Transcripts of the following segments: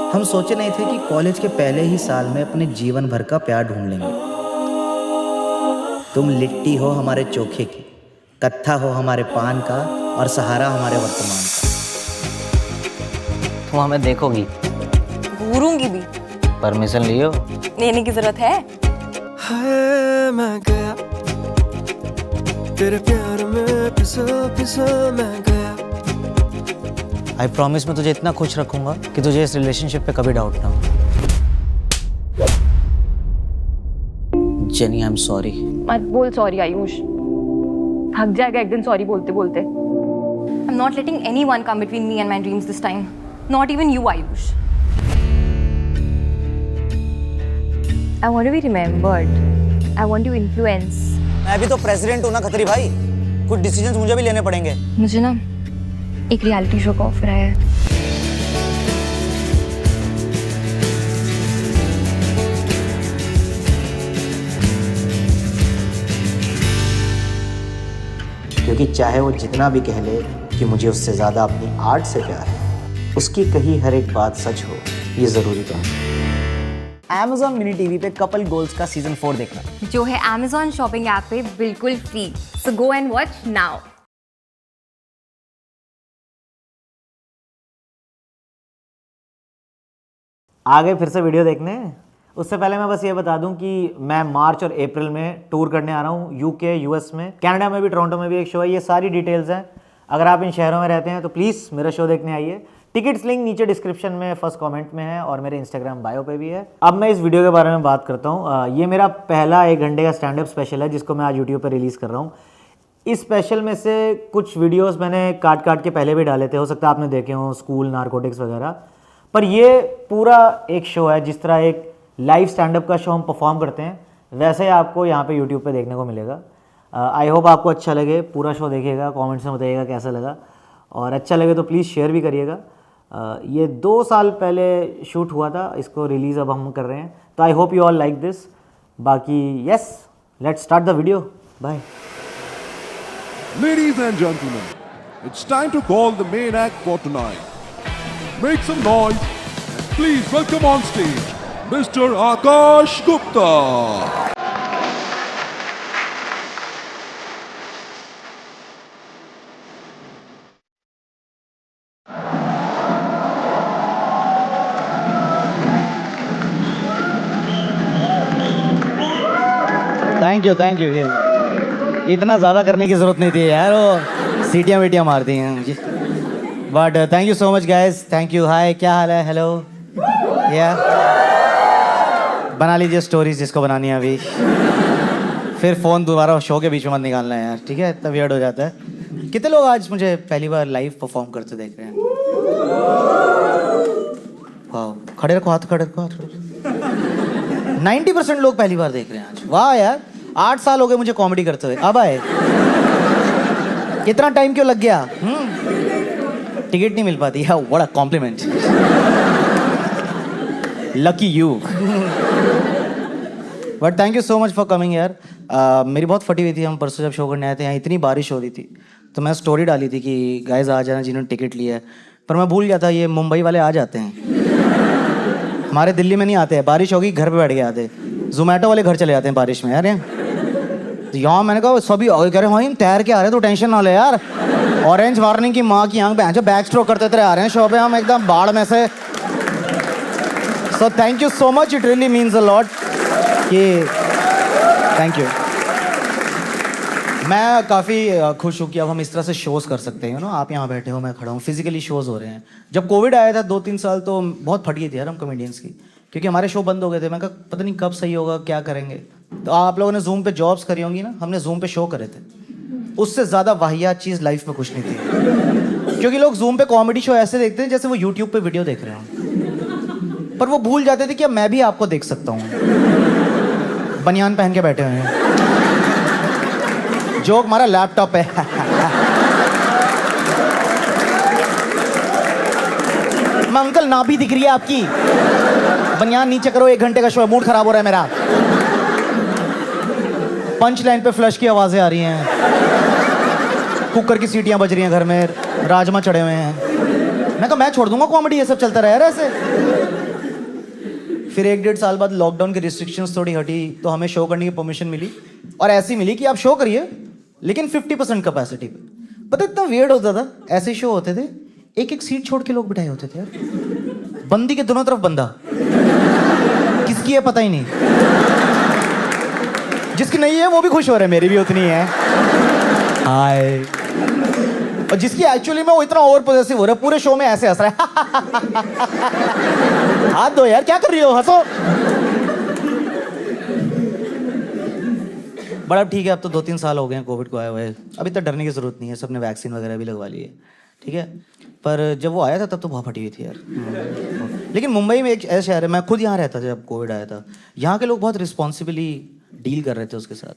हम सोचे नहीं थे कि कॉलेज के पहले ही साल में अपने जीवन भर का प्यार ढूंढ लेंगे। तुम लिट्टी हो हमारे चोखे की, कत्था हो हमारे पान का और सहारा हमारे वर्तमान का। तुम हमें देखोगी? घूरूंगी भी। परमिशन लियो? लेने की जरूरत है? मैं गया तेरे प्यार में फिसल मैं गया। आई प्रॉमिस मैं तुझे इतना खुश रखूंगा कि तुझे इस रिलेशनशिप पे कभी डाउट ना हो। Jenny I am sorry. मत बोल सॉरी आयुष, थक जाएगा एक दिन सॉरी बोलते बोलते। I am not letting anyone come between me and my dreams this time, not even you Ayush. I want to be remembered. I want to influence. मैं भी तो प्रेसिडेंट हूं ना खत्री भाई, कुछ डिसीजंस मुझे भी लेने पड़ेंगे। मुझे ना एक रियलिटी शो का ऑफर आया है। क्योंकि चाहे वो जितना भी कह ले कि मुझे उससे ज़्यादा अपनी आर्ट से प्यार है, उसकी कही हर एक बात सच हो ये ज़रूरी तो है। Amazon मिनी टीवी पे कपल गोल्स का सीजन 4 देखना, जो है Amazon शॉपिंग ऐप पे बिल्कुल free. So go and watch now. आगे फिर से वीडियो देखने। उससे पहले मैं बस ये बता दूं कि मैं मार्च और अप्रैल में टूर करने आ रहा हूं यूके, यूएस में, कनाडा में भी, टोरंटो में भी एक शो है। ये सारी डिटेल्स हैं। अगर आप इन शहरों में रहते हैं तो प्लीज़ मेरा शो देखने आइए। टिकट्स लिंक नीचे डिस्क्रिप्शन में फर्स्ट कमेंट में है और मेरे इंस्टाग्राम बायो पे भी है। अब मैं इस वीडियो के बारे में बात करता हूँ। ये मेरा पहला 1 घंटे का स्टैंड अप स्पेशल है जिसको मैं आज यूट्यूब पर रिलीज़ कर रहा हूँ। इस स्पेशल में से कुछ वीडियोस मैंने काट के पहले भी डाले थे, हो सकता है आपने देखे हों, स्कूल, नारकोटिक्स वगैरह। पर ये पूरा एक शो है, जिस तरह एक लाइव स्टैंड अप का शो हम परफॉर्म करते हैं वैसे ही आपको यहाँ पे यूट्यूब पे देखने को मिलेगा। आई होप आपको अच्छा लगे। पूरा शो देखिएगा, कमेंट्स में बताइएगा कैसा लगा, और अच्छा लगे तो प्लीज़ शेयर भी करिएगा। ये 2 साल पहले शूट हुआ था, इसको रिलीज़ अब हम कर रहे हैं, तो I hope you all like this. बाकी yes, let's start the video. Bye. Ladies and gentlemen, it's time to call the main act for tonight. Make some noise and please welcome on stage Mr. Akash Gupta. Thank you. इतना ज़्यादा करने की ज़रूरत नहीं थी यार, वो सीटियाँ वीटियाँ मारती हैं मुझे। But thank you so much guys, thank you. Hi, क्या हाल है? हेलो या बना लीजिए स्टोरीज जिसको बनानी है अभी। फिर फ़ोन दोबारा शो के बीच में मत निकालना है यार, ठीक है? इतना वियर्ड हो जाता है। कितने लोग आज मुझे पहली बार लाइव परफॉर्म करते देख रहे हैं? वाह, खड़े रखो हाथ, खड़े रखो हाथ। 90% लोग पहली बार देख रहे हैं आज। वाह यार, 8 साल हो गए मुझे कॉमेडी करते हुए, अब आए। इतना टाइम क्यों लग गया? टिकट नहीं मिल पाती है। What a compliment, lucky you. But thank you so much for coming यार। मेरी बहुत फटी हुई थी। हम परसों जब शो करने आए थे, यहाँ इतनी बारिश हो रही थी तो मैं स्टोरी डाली थी कि गाइस आ जाना जिन्होंने टिकट लिया है। पर मैं भूल गया था, ये मुंबई वाले आ जाते हैं, हमारे दिल्ली में नहीं आते हैं। बारिश होगी घर पे बैठ के आते, जोमेटो वाले घर चले जाते हैं बारिश में यार। यहाँ मैंने कहा सभी कह रहे हैं तैर के आ रहे हैं, तो टेंशन ना ले यार। ऑरेंज वार्निंग की माँ की आंख जो बैक स्ट्रोक करते आ रहे हैं शो पे, हम एकदम बाढ़ में से। So thank you so much, it really means a lot कि थैंक यू। मैं काफ़ी खुश हूँ कि अब हम इस तरह से शोज़ कर सकते हैं। आप यहाँ बैठे हो, मैं खड़ा हूँ, फिजिकली शोज़ हो रहे हैं। जब कोविड आया था 2-3 साल तो बहुत फट गई थी यार हम कॉमेडियंस की, क्योंकि हमारे शो बंद हो गए थे। मैं कहा पता नहीं कब सही होगा, क्या करेंगे। तो आप लोगों ने जूम पे जॉब्स करी होंगी ना, हमने जूम पे शो करे थे। उससे ज़्यादा वाहियात चीज़ लाइफ में कुछ नहीं थी, क्योंकि लोग जूम पे कॉमेडी शो ऐसे देखते हैं जैसे वो यूट्यूब पे वीडियो देख रहे हों, पर वो भूल जाते थे कि अब मैं भी आपको देख सकता हूँ। बनियान पहन के बैठे हुए हैं, जोक हमारा लैपटॉप है। मैं अंकल ना भी दिख रही है आपकी, बनियान नीचे करो, 1 घंटे का शो है, मूड खराब हो रहा है मेरा। पंच लाइन पे फ्लश की आवाजें आ रही हैं, कुकर की सीटियां बज रही हैं घर में, राजमा चढ़े हुए हैं। मैं कहा मैं छोड़ दूंगा कॉमेडी, ये सब चलता रहा यार ऐसे। फिर 1-1.5 साल बाद लॉकडाउन की रिस्ट्रिक्शंस थोड़ी हटी तो हमें शो करने की परमिशन मिली और ऐसी मिली कि आप शो करिए लेकिन 50% कैपेसिटी पे। पता इतना वियर्ड होता था, ऐसे शो होते थे, एक एक सीट छोड़ के लोग बिठाए होते थे यार, बंदी के दोनों तरफ बंदा, किसकी है पता ही नहीं, जिसकी नहीं है वो भी खुश हो रहे हैं मेरी भी उतनी है, हाय, और जिसकी एक्चुअली में वो इतना ओवर पॉजिटिव हो रहा है पूरे शो में ऐसे हंस रहा है हाथ दो यार, क्या कर रही हो, हंसो। बड़ा ठीक है, अब तो 2-3 साल हो गए हैं कोविड को आए हुए, अभी तक डरने की जरूरत नहीं है, सबने वैक्सीन वगैरह भी लगवा ली है, ठीक है। पर जब वो आया था तब तो बहुत फटी हुई थी यार। लेकिन मुंबई में एक ऐसा शहर है, मैं खुद यहाँ रहता था जब कोविड आया था, यहाँ के लोग बहुत रिस्पॉन्सिबली डील कर रहे थे उसके साथ।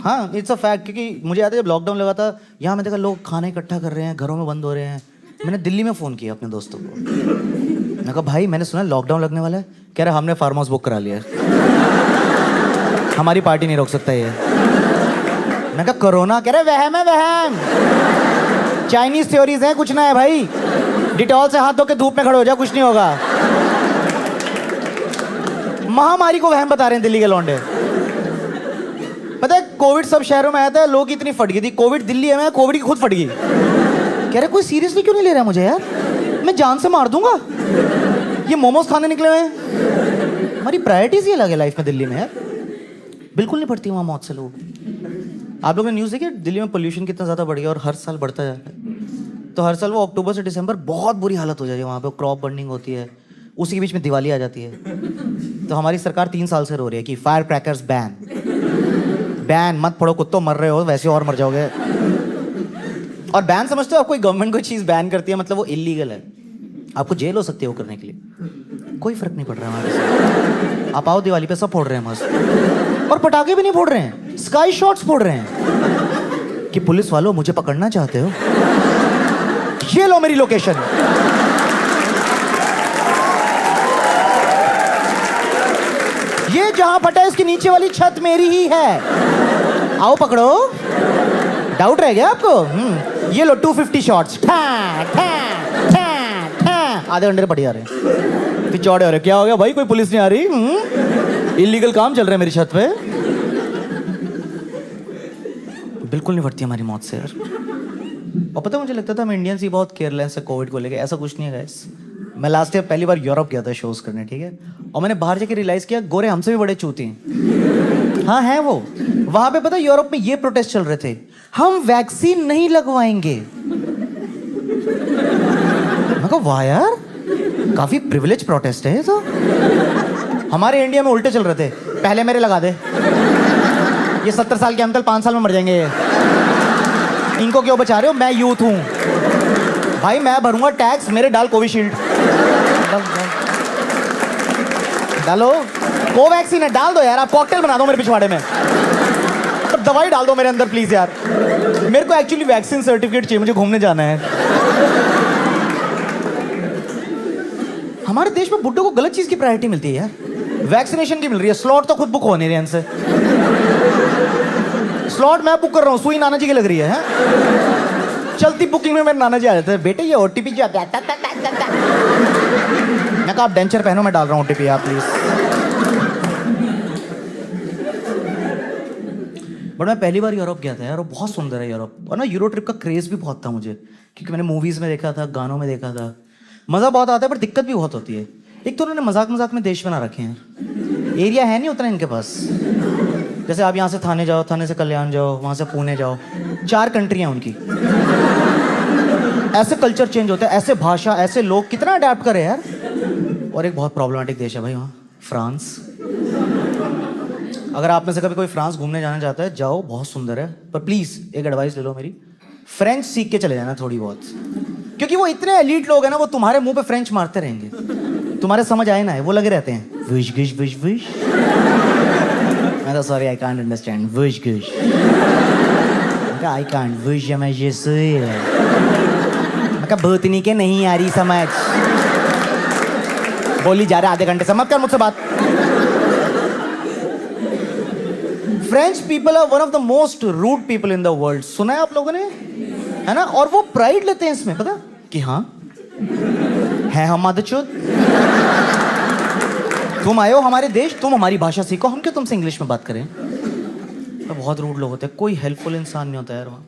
हाँ, इट्स अ फैक्ट, क्योंकि मुझे याद है जब लॉकडाउन लगा था यहाँ मैं देखा लोग खाना इकट्ठा कर रहे हैं, घरों में बंद हो रहे हैं। मैंने दिल्ली में फ़ोन किया अपने दोस्तों को, मैंने कहा भाई मैंने सुना लॉकडाउन लगने वाला है, कह रहे हमने फार्म हाउस बुक करा लिया है, हमारी पार्टी नहीं रोक सकता ये। मैं कहा कोरोना, कह रहे वहम है वहम, चाइनीज थ्योरीज हैं, कुछ ना है भाई, डिटॉल से हाथ धो के धूप में खड़े हो जाओ, कुछ नहीं होगा। महामारी को वहम बता रहे हैं दिल्ली के लौंडे। पता है कोविड सब शहरों में आया था, लोग इतनी फट गई थी, कोविड दिल्ली है, मैं कोविड की खुद फट गई। कह रहे कोई सीरियसली क्यों नहीं ले रहा मुझे यार, मैं जान से मार दूंगा, ये मोमोज खाने निकले हुए हैं। हमारी प्रायोरिटीज ही अलग है लाइफ में दिल्ली में यार, बिल्कुल नहीं पड़ती वहाँ मौत से लोग। आप लोगों ने न्यूज़ देखी दिल्ली में पोल्यूशन कितना ज़्यादा बढ़ गया और हर साल बढ़ता जा रहा है। तो हर साल वो अक्टूबर से दिसंबर बहुत बुरी हालत हो जाती है वहाँ पे, क्रॉप बर्निंग होती है, उसी के बीच में दिवाली आ जाती है। तो हमारी सरकार 3 साल से रो रही है कि फायर क्रैकर्स बैन, बैन मत पढ़ो कुत्तों, मर रहे हो वैसे और मर जाओगे। और बैन समझते हो आप, कोई गवर्नमेंट कोई चीज़ बैन करती है मतलब वो इलीगल है, आपको जेल हो सकती है वो करने के लिए, कोई फर्क नहीं पड़ रहा हमारे से। आप आओ दिवाली पे सब फोड़ रहे हैं मस्त, और पटाखे भी नहीं फोड़ रहे हैं, स्काई शॉट्स फोड़ रहे हैं कि पुलिस वालों मुझे पकड़ना चाहते हो, ये लो मेरी लोकेशन, ये जहां फटा है इसके नीचे वाली छत मेरी ही है, आओ पकड़ो। डाउट रह गया आपको? ये लो 250 शॉट्स, आधे घंटे पड़ जा रहे हैं, फिर चौड़े हो रहे, क्या हो गया भाई कोई पुलिस नहीं आ रही, इलीगल काम चल रहा है मेरी छत पे। बिल्कुल नहीं फटती हमारी मौत से यार। और पता मुझे लगता था हम इंडियंस ही बहुत केयरलेस है कोविड को लेके, ऐसा कुछ नहीं है गाइस। मैं लास्ट ईयर पहली बार यूरोप गया था शोज करने, ठीक है, और मैंने बाहर जाके रियलाइज किया गोरे हमसे भी बड़े चूती हैं। हाँ है वो, वहां पे पता यूरोप में ये प्रोटेस्ट चल रहे थे, हम वैक्सीन नहीं लगवाएंगे। मैं कहा वाह यार, काफी प्रिविलेज प्रोटेस्ट है ये तो। हमारे इंडिया में उल्टे चल रहे थे, पहले मेरे लगा दे, ये 70 साल के अंकल 5 साल में मर जाएंगे, इनको क्यों बचा रहे हो, मैं यूथ हूं भाई, मैं भरूंगा टैक्स, मेरे डाल कोविशील्ड डालो, कोवैक्सीन है डाल दो यार, आप कॉकटेल बना दो मेरे पिछवाड़े में, अब दवाई डाल दो मेरे अंदर प्लीज यार, मेरे को एक्चुअली वैक्सीन सर्टिफिकेट चाहिए, मुझे घूमने जाना है। हमारे देश में बुड्ढों को गलत चीज की प्रायोरिटी मिलती है यार, वैक्सीनेशन की मिल रही है, स्लॉट तो खुद बुक हो नहीं रहे इनसे, स्लॉट मैं बुक कर रहा हूँ, सुई नाना जी की लग रही है, चलती बुकिंग में मेरे नाना जी आ जाते हैं, बेटे ये ओटीपी क्या, मैं कहा आप डेंचर पहनो, मैं डाल रहा हूँ ओटीपी आप प्लीज। बट मैं पहली बार यूरोप गया था यार, वो बहुत सुंदर है यूरोप, और ना यूरो ट्रिप का क्रेज भी बहुत था मुझे, क्योंकि मैंने मूवीज में देखा था, गानों में देखा था, मजा बहुत आता है पर दिक्कत भी बहुत होती है। एक तो उन्होंने मजाक मजाक में देश बना रखे हैं, एरिया है नहीं उतना इनके पास, जैसे आप यहाँ से थाने जाओ, थाने से कल्याण जाओ, वहाँ से पुणे जाओ, 4 कंट्री हैं उनकी, ऐसे कल्चर चेंज होता है, ऐसे भाषा, ऐसे लोग, कितना अडेप्ट करे यार। और एक बहुत प्रॉब्लमेटिक देश है भाई वहाँ, फ्रांस। अगर आप में से कभी कोई फ्रांस घूमने जाना चाहता है, जाओ, बहुत सुंदर है, पर प्लीज़ एक एडवाइस ले लो मेरी, फ्रेंच सीख के चले जाना थोड़ी बहुत, क्योंकि वो इतने एलीट लोग हैं ना, वो तुम्हारे मुंह पे फ्रेंच मारते रहेंगे, तुम्हारे समझ आए ना है, वो लगे रहते हैं विश गिश विश विश, मैं तो सॉरी आई कांट अंडरस्टैंड विश गिश, आई कांट विश, मैं ये सही है, मैं कहा भूतनी के नहीं आ रही समझ, बोली जा रहा आधे घंटे से, मत कर मुझसे बात। French people are one of the most rude people in the world, सुना है आप लोगों ने, है ना, और वो प्राइड लेते हैं इसमें, पता कि हाँ है हम मादचुद, तुम आए हो हमारे देश, तुम हमारी भाषा सीखो, हम क्यों तुमसे इंग्लिश में बात करें? बहुत रूड लोग होते हैं, कोई हेल्पफुल इंसान नहीं होता यार वहाँ।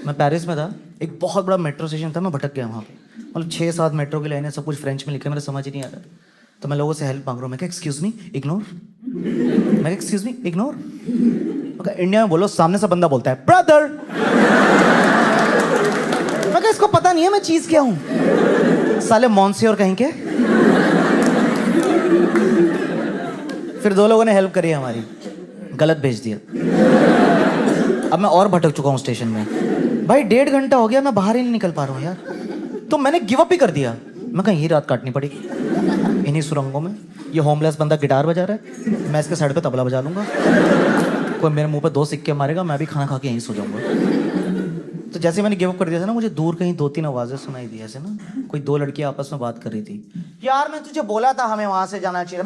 मैं पेरिस में था, एक बहुत बड़ा मेट्रो स्टेशन था, मैं भटक गया वहाँ पे। मतलब 6-7 मेट्रो की लाइनें, सब कुछ फ्रेंच में लिखा है, मेरे समझ ही नहीं आ रहा। तो मैं लोगों से हेल्प मांग रहा हूँ, मैं क्या एक्सक्यूज़ मी इग्नोर, मैं एक्सक्यूज़ मी इग्नोर। इंडिया में बोलो, सामने से बंदा बोलता है ब्रदर, मैं क्या इसको पता नहीं है मैं चीज़ क्या हूँ, साले मॉन्सियोर कहीं के। फिर 2 लोगों ने हेल्प करी हमारी, गलत भेज दिया। अब मैं और भटक चुका हूँ स्टेशन में भाई, 1.5 घंटा हो गया, मैं बाहर ही नहीं निकल पा रहा हूँ यार। तो मैंने गिव अप ही कर दिया, मैं कहीं यही रात काटनी पड़ेगी इन्हीं सुरंगों में। ये होमलेस बंदा गिटार बजा रहा है, मैं इसके साइड पे तबला बजा लूंगा। कोई मेरे मुंह पे 2 सिक्के मारेगा, मैं भी खाना खा के यहीं सो जाऊंगा। तो जैसे मैंने गिव अप कर दिया था ना, मुझे दूर कहीं 2-3 आवाज़ें सुनाई दी ऐसे ना, कोई 2 लड़कियां आपस में बात कर रही थी। यार मैं तुझे बोला था हमें वहां से जाना चाहिए।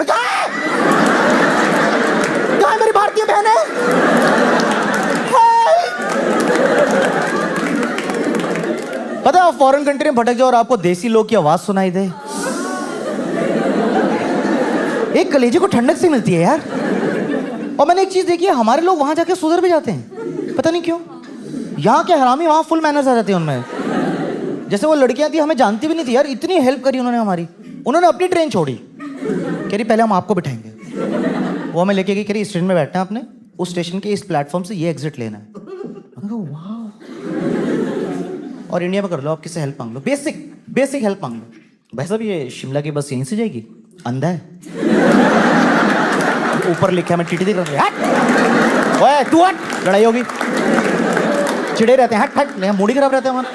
कहाँ है मेरी भारतीय बहनें? पता है आप फॉरेन कंट्री में भटक जाओ और आपको देसी लोग की आवाज सुनाई दे, एक कलेजे को ठंडक से मिलती है यार। और मैंने एक चीज देखी है, हमारे लोग वहां जाके सुधर भी जाते हैं, पता नहीं क्यों। यहाँ के हरामी वहां फुल मैनर्स आ जाते हैं उनमें। जैसे वो लड़कियां थी, हमें जानती भी नहीं थी यार, इतनी हेल्प करी उन्होंने हमारी। उन्होंने अपनी ट्रेन छोड़ी, कह रही पहले हम आपको बिठाएंगे। वो हमें लेके गई, कह रही इस ट्रेन में बैठना है आपने, उस स्टेशन के इस प्लेटफॉर्म से ये एग्जिट लेना है। वाह। और इंडिया में कर लो, आप किससे हेल्प मांग लो, बेसिक हेल्प मांग लो। भाई साहब ये शिमला की बस यहीं से जाएगी, अंधा है। ऊपर लिखा है, मैं टीटी देख रहा हूँ, ओए तू हट, लड़ाई होगी। चिड़े रहते हैं, हट हट, मूड ही खराब रहता है हमारा।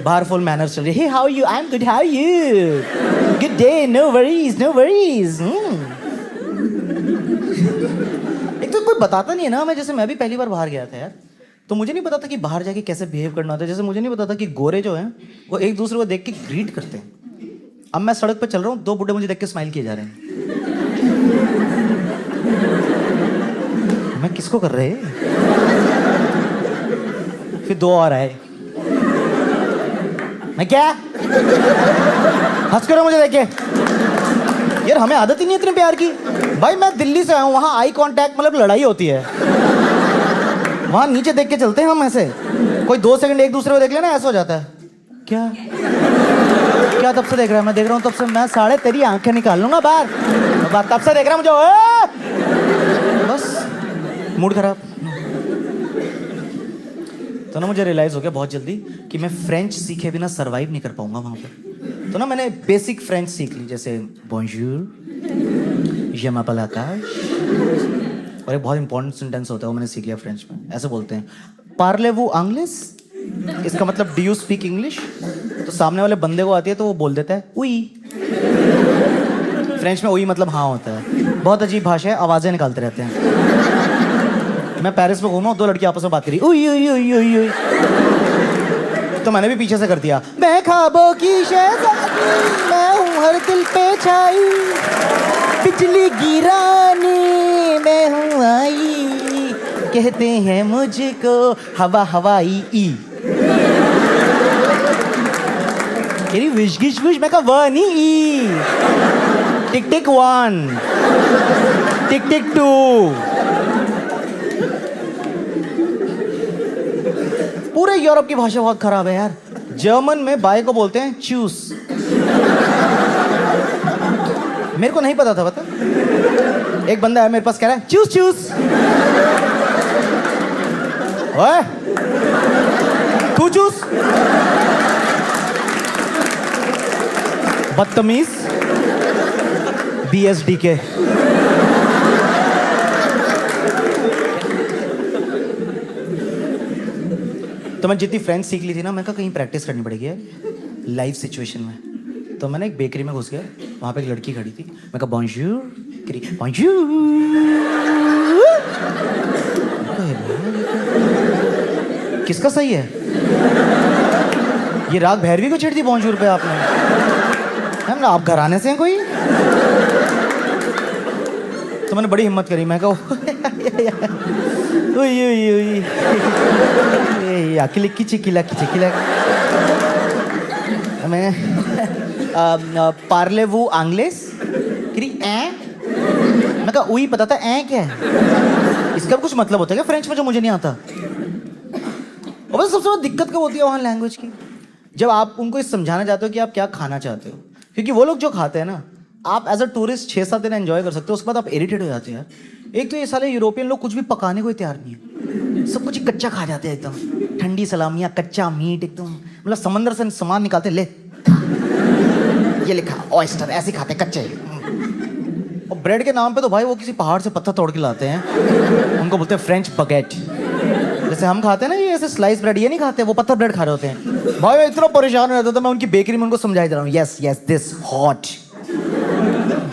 बाहर फुल मैनर्स चल रही है। How you? I am good, how you? Good day, no worries no worries. एक तो कोई बताता नहीं है ना हमें, जैसे मैं भी पहली बार बाहर गया था यार, तो मुझे नहीं पता था कि बाहर जाके कैसे बिहेव करना होता है। जैसे मुझे नहीं पता था कि गोरे जो हैं वो एक दूसरे को देख के ग्रीट करते हैं। अब मैं सड़क पे चल रहा हूँ, 2 बुड्ढे मुझे देख के स्माइल किए जा रहे हैं। मैं किसको कर रहे हैं? फिर 2 और आए, मैं क्या हंस कर मुझे देखे यार, हमें आदत ही नहीं इतने प्यार की। भाई मैं दिल्ली से आया हूँ, वहाँ आई कांटेक्ट मतलब लड़ाई होती है। वहाँ नीचे देख के चलते हैं हम ऐसे, कोई 2 सेकंड एक दूसरे को देख लेना ऐसा हो जाता है। क्या क्या तब से देख रहा है? मैं देख रहा हूँ तब से, मैं साढ़े तेरी आंखें निकाल लूंगा बाहर, तब से देख रहा मुझे। बस मूड खराब। तो ना मुझे रियलाइज हो गया बहुत जल्दी कि मैं फ्रेंच सीखे बिना सरवाइव नहीं कर पाऊंगा वहाँ पर। तो ना मैंने बेसिक फ्रेंच सीख ली, जैसे बॉन्जूर, je m'appelle आकाश, और एक बहुत इंपॉर्टेंट सेंटेंस होता है वो मैंने सीख लिया फ्रेंच में। ऐसे बोलते हैं, पार्ले वो अंग्लिश, इसका मतलब डू यू स्पीक इंग्लिश। तो सामने वाले बंदे को आती है तो वो बोल देता है उई। फ्रेंच में उई मतलब हाँ होता है। बहुत अजीब भाषा है, आवाज़ें निकालते रहते हैं। मैं पेरिस में घूमा, 2 लड़की आपस में बात करी, उई उई उई उई उई। तो मैंने भी पीछे से कर दिया, मैं ख्वाबों की शहज़ादी, मैं हूँ हर दिल पे छाई, बिजली गिराने मैं हूँ आई, कहते हैं मुझको हवा हवाई ई। तेरी विश गिश विश, मैं कहा वह नहीं ई। टिक टिक 1, टिक टिक 2। पूरे यूरोप की भाषा बहुत खराब है यार। जर्मन में बाय को बोलते हैं चूस। मेरे को नहीं पता था, पता एक बंदा है मेरे पास कह रहा है चूस चूस। ओए तू चूस, बदतमीज BSD के। तो मैं जितनी फ्रेंच सीख ली थी ना, मैं कहा कहीं प्रैक्टिस करनी पड़ेगी लाइव सिचुएशन में। तो मैंने एक बेकरी में घुस गया, वहाँ पे एक लड़की खड़ी थी, मैं कहा बॉन्जूर, बॉन्जूर। किसका सही है ये? राग भैरवी को छेड़ दी बॉन्जूर पे आपने। हम ना आप घराने से हैं कोई? तो मैंने बड़ी हिम्मत करी, मैं कहा किलिकी चिकिला की चिकिला। मैं पार्ले वो आंग्लेस करी ए मैं कहा वही पता था ए क्या है, इसका भी कुछ मतलब होता है क्या फ्रेंच में जो मुझे नहीं आता। और बस सबसे बड़ी दिक्कत क्या होती है वहाँ लैंग्वेज की, जब आप उनको ये समझाना चाहते हो कि आप क्या खाना चाहते हो, क्योंकि वो लोग जो खाते हैं ना आप एज अ टूरिस्ट 6-7 दिन एंजॉय कर सकते हो, उसके बाद आप इरिटेट हो जाते हो यार। एक तो ये साले यूरोपियन लोग कुछ भी पकाने को तैयार नहीं है, सब कुछ ही कच्चा खा जाते हैं एकदम, ठंडी सलामियाँ कच्चा मीट एकदम, मतलब समंदर से सामान निकालते ले ये लिखा ऑयस्टर, ऐसे खाते कच्चे। और ब्रेड के नाम पे तो भाई वो किसी पहाड़ से पत्थर तोड़ के लाते हैं, उनको बोलते हैं फ्रेंच बगेट। जैसे हम खाते हैं ना ये ऐसे स्लाइस ब्रेड, ये नहीं खाते, वो पत्थर ब्रेड खा रहे होते हैं। भाई मैं इतना परेशान हो जाता था, मैं उनकी बेकरी में उनको समझाई दे रहा हूँ, यस यस दिस हॉट,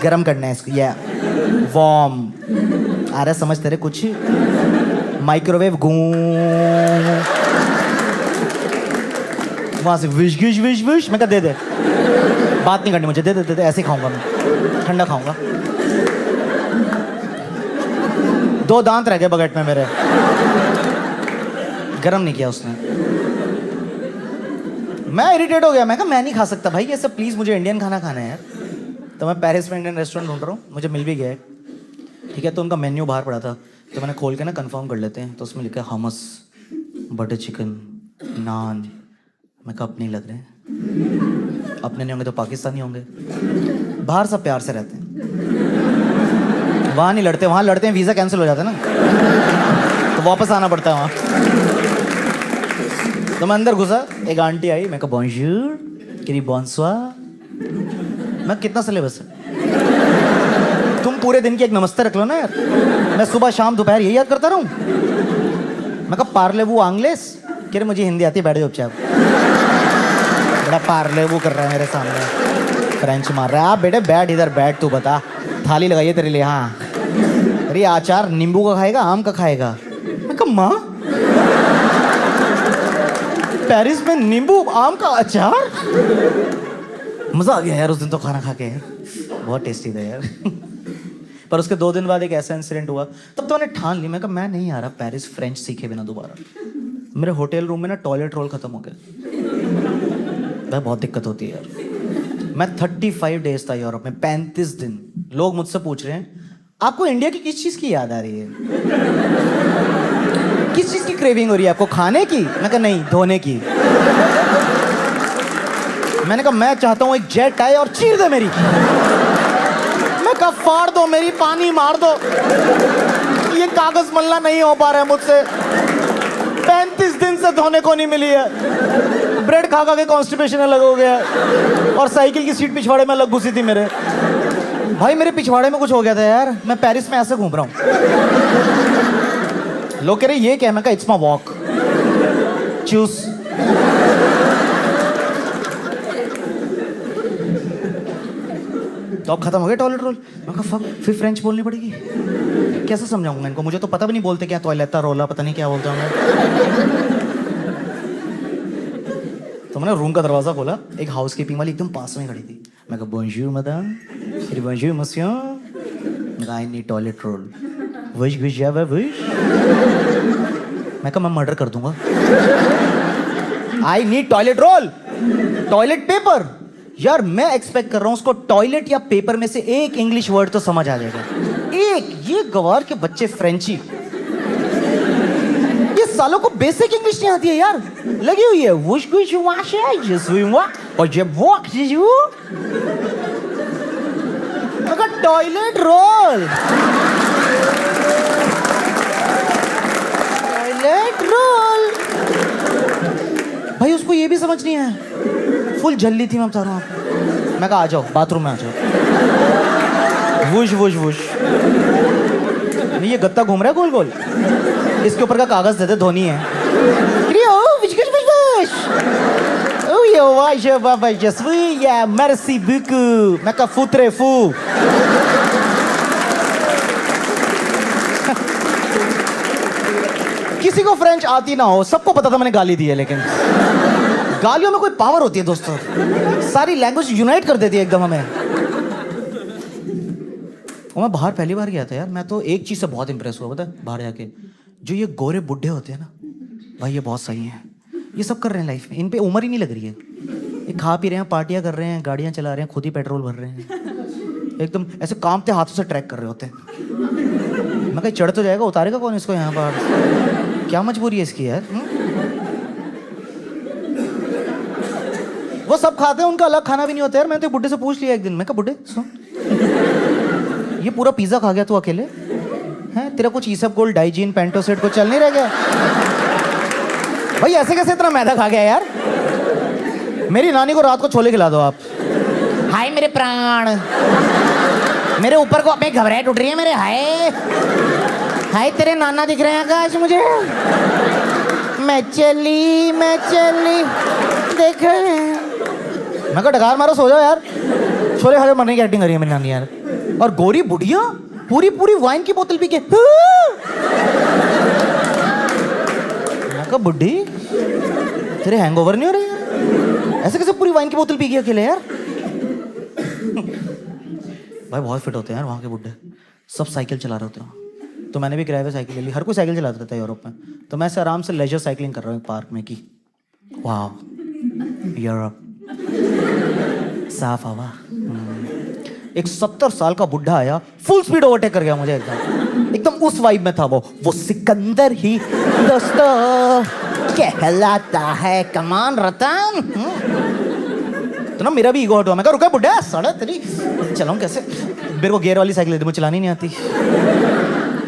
गरम करना है इसको, ये वार्म आ रहा समझ तेरे कुछ, माइक्रोवेव गूं वहां से विश विश विश विश, मैं कहा दे दे, बात नहीं करनी मुझे, दे दे दे, ऐसे ही खाऊंगा मैं, ठंडा खाऊंगा। 2 दांत रह गए बगेट में मेरे, गरम नहीं किया उसने। मैं इरिटेट हो गया, मैं कहा मैं नहीं खा सकता भाई ये सब, प्लीज मुझे इंडियन खाना खाना है यार। तो मैं पेरिस में इंडियन रेस्टोरेंट ढूंढ रहा हूँ, मुझे मिल भी गया है, ठीक है। तो उनका मेन्यू बाहर पड़ा था, तो मैंने खोल के ना कंफर्म कर लेते हैं, तो उसमें लिखा है हमस, बटर चिकन, नान। मैं कहा अपने ही लग रहे हैं, अपने नहीं होंगे तो पाकिस्तानी होंगे। बाहर सब प्यार से रहते हैं, वहाँ नहीं लड़ते, वहाँ लड़ते हैं वीज़ा कैंसिल हो जाता है ना, तो वापस आना पड़ता है वहाँ। तो मैं अंदर घुसा, एक आंटी आई, मैं कहा बॉन्जूर, करी बॉन्सोir। मैं कितना सिलेबस है, तुम पूरे दिन की एक नमस्ते रख लो ना यार, मैं सुबह शाम दोपहर यही याद करता रहूं। मैं कहा पार्ले वो आंग्लेस, कह रहे मुझे हिंदी आती है, बैठ जाओ चुपचाप। बड़ा पार्ले वो कर रहा है मेरे सामने, फ्रेंच मार रहा है। आप बेटे बैठ इधर, बैठ तू बता, थाली लगाइए तेरे लिए। हाँ अरे अचार नींबू का खाएगा आम का खाएगा? मैं कहा माँ पेरिस में नींबू आम का अचार, मजा आ गया यार उस दिन तो खाना खा के, बहुत टेस्टी था यार। पर उसके 2 दिन बाद एक ऐसा इंसिडेंट हुआ, तब तो मैंने ठान ली, मैं कहा मैं नहीं आ रहा पेरिस फ्रेंच सीखे बिना दोबारा। मेरे होटल रूम में ना टॉयलेट रोल खत्म हो गया, वह बहुत दिक्कत होती है यार। मैं 35 डेज था यूरोप में, 35 दिन। लोग मुझसे पूछ रहे हैं आपको इंडिया की किस चीज की याद आ रही है, किस चीज की क्रेविंग हो रही है आपको, खाने की? मैं कहा नहीं, धोने की। मैंने कहा मैं चाहता हूं एक जेट आए और चीर दे मेरी। मैं कहा फाड़ दो मेरी, पानी मार दो, ये कागज मल्ला नहीं हो पा रहा है मुझसे, 35 दिन से धोने को नहीं मिली है, ब्रेड खा खा के कॉन्स्टिपेशन अलग हो गया, और साइकिल की सीट पिछवाड़े में अलग घुसी थी मेरे। भाई मेरे पिछवाड़े में कुछ हो गया था यार, मैं पेरिस में ऐसे घूम रहा हूँ। लोग कह रहे ये क्या है? मैं कहा इट्स माय वॉक, चूस। तो अब खत्म हो गया टॉयलेट रोल। मैं कहा फक, फिर फ्रेंच बोलनी पड़ेगी, कैसे समझाऊंगा इनको? मुझे तो पता भी नहीं बोलते क्या, टॉयलेट रोला पता नहीं क्या बोलते होंगे। तो मैंने रूम का दरवाजा खोला, एक हाउसकीपिंग वाली एकदम पास में खड़ी थी। मैं कहा बोंजूर मैडम, फिर बोंजूर मसियो, आई नीड टॉयलेट रोल, विश विश या विश। मैं कहा मैं मर्डर कर दूंगा, I need toilet roll, toilet paper. यार मैं एक्सपेक्ट कर रहा हूं उसको टॉयलेट या पेपर में से एक इंग्लिश वर्ड तो समझ आ जाएगा, एक। ये गवार के बच्चे फ्रेंची, ये सालों को बेसिक इंग्लिश नहीं आती है यार, लगी हुई है वुश गुश वाश और जब वॉक यू मगर टॉयलेट रोल, टॉयलेट रोल। भाई उसको ये भी समझ नहीं है, फुल जल्दी थी मैं बता रहा हूँ। मैं कहा आ जाओ बाथरूम में आ जाओ, वुश वुश वुश। ये गत्ता घूम रहा है गोल गोल, इसके ऊपर का कागज दे दे, धोनी है। मेर्सी beaucoup, मैं कहा फुतरे फू। किसी को फ्रेंच आती ना हो, सबको पता था मैंने गाली दी है, लेकिन गालियों में कोई पावर होती है दोस्तों, सारी लैंग्वेज यूनाइट कर देती है एकदम हमें। और मैं बाहर पहली बार गया था यार, मैं तो एक चीज से बहुत इंप्रेस हुआ, पता है बाहर जाके, जो ये गोरे बुड्ढे होते हैं ना भाई, ये बहुत सही है, ये सब कर रहे हैं लाइफ में, इन पे उम्र ही नहीं लग रही है। ये खा पी रहे हैं, पार्टियां कर रहे हैं, गाड़ियां चला रहे हैं, खुद ही पेट्रोल भर रहे हैं, एकदम ऐसे कांपते हाथों से ट्रैक कर रहे होते हैं। मैं कहीं चढ़ तो जाएगा, उतारेगा कौन इसको यहाँ पर? क्या मजबूरी है इसकी यार? वो सब खाते हैं, उनका अलग खाना भी नहीं होता यार। मैंने तो बुड्ढे से पूछ लिया एक दिन, मैं कहा बुड्ढे सुन, ये पूरा पिज्जा खा गया तू अकेले हैं? तेरा कुछ ईसब गोल्ड, डाइजीन, पेंटोसेट को चल नहीं रह गया भाई? ऐसे कैसे इतना मैदा खा गया यार? मेरी नानी को रात को छोले खिला दो आप। हाय मेरे प्राण, मेरे ऊपर को अपनी घबराहट उठ रही है मेरे। हाय हाय तेरे नाना दिख रहे हैं आकाश मुझे। मैं चली देख रहे हैं। मैं कहा डकार मारो, सो जाओ यार। छोले खा के मरने की एक्टिंग कर रही है मेरी नानी यार। और गोरी बुढ़िया पूरी वाइन की बोतल पी के। मैं कहा बुड्ढी तेरे हैंगओवर नहीं हो रहे यार? ऐसे कैसे पूरी वाइन की बोतल पी गई अकेले यार? भाई बहुत फिट होते हैं यार वहाँ के बुड्ढे, सब साइकिल चला रहे होते हैं। तो मैंने भी किराए पे साइकिल ले ली। हर कोई साइकिल चलाता रहता है यूरोप में, तो मैं ऐसे आराम से लेजर साइकिलिंग कर रहा हूँ पार्क में की। वाह यूरोप, साफ हवा। एक 70 साल का बुढ़ा आया, फुल स्पीड ओवरटेक कर गया मुझे एकदम उस वाइब में था वो सिकंदर ही दोस्तों कहलाता है। कमान रतन। तो ना मेरा भी ईगो हट हुआ। मैं कहा रुका बुढ़ा, सड़ा तेरी चलाऊं कैसे? मेरे को गियर वाली साइकिल दे, मुझे चलानी नहीं आती।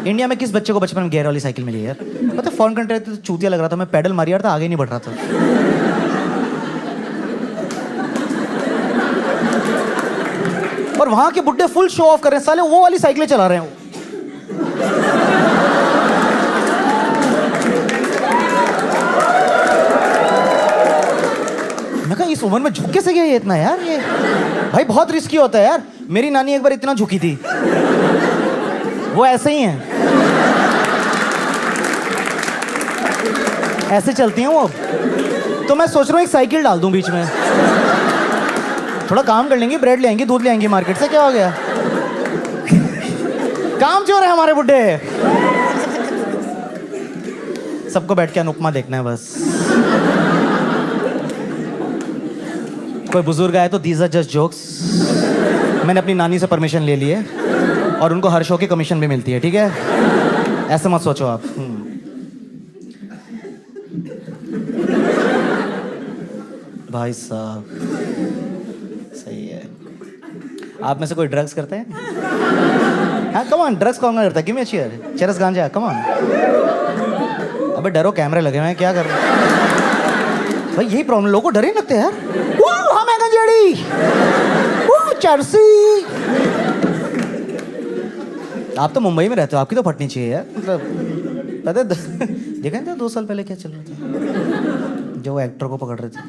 इंडिया में किस बच्चे को बचपन में गियर वाली साइकिल मिली यार? पता फॉरेन कंट्री तो चूतिया लग रहा था। मैं पैडल मारी यार था, आगे नहीं बढ़ रहा था। और वहां के बुड्ढे फुल शो ऑफ कर रहे हैं, साले वो वाली साइकिलें चला रहे हैं। मैं कहा इस उम्र में झुक कैसे गया ये इतना यार? ये भाई बहुत रिस्की होता है यार। मेरी नानी एक बार इतना झुकी थी, वो ऐसे ही हैं, ऐसे चलती हैं वो। तो मैं सोच रहा हूँ एक साइकिल डाल दूं बीच में, थोड़ा काम कर लेंगे, ब्रेड ले आएंगे, दूध ले आएंगे मार्केट से। क्या हो गया? काम चोर है हमारे बुड्ढे। सबको बैठ के अनुपमा देखना है बस। कोई बुजुर्ग आए तो दीज आर जस्ट जोक्स। मैंने अपनी नानी से परमिशन ले ली है और उनको हर शो की कमीशन भी मिलती है, ठीक है? ऐसे मत सोचो आप। भाई साहब सही है। आप में से कोई ड्रग्स करते हैं? हाँ कम ऑन, ड्रग्स कौन करता है? गिव मी अ चीयर। चरस गांजा, कम ऑन। अबे डरो, कैमरे लगे हुए हैं, क्या कर रहे हैं भाई? यही प्रॉब्लम, लोगों को डर ही लगते हैं यार। हम है गंजेड़ी, चरसी। आप तो मुंबई में रहते हो, आपकी तो फटनी चाहिए यार। मतलब पता है देखा था 2 साल पहले क्या चल रहा था, जो वो एक्टर को पकड़ रहे थे।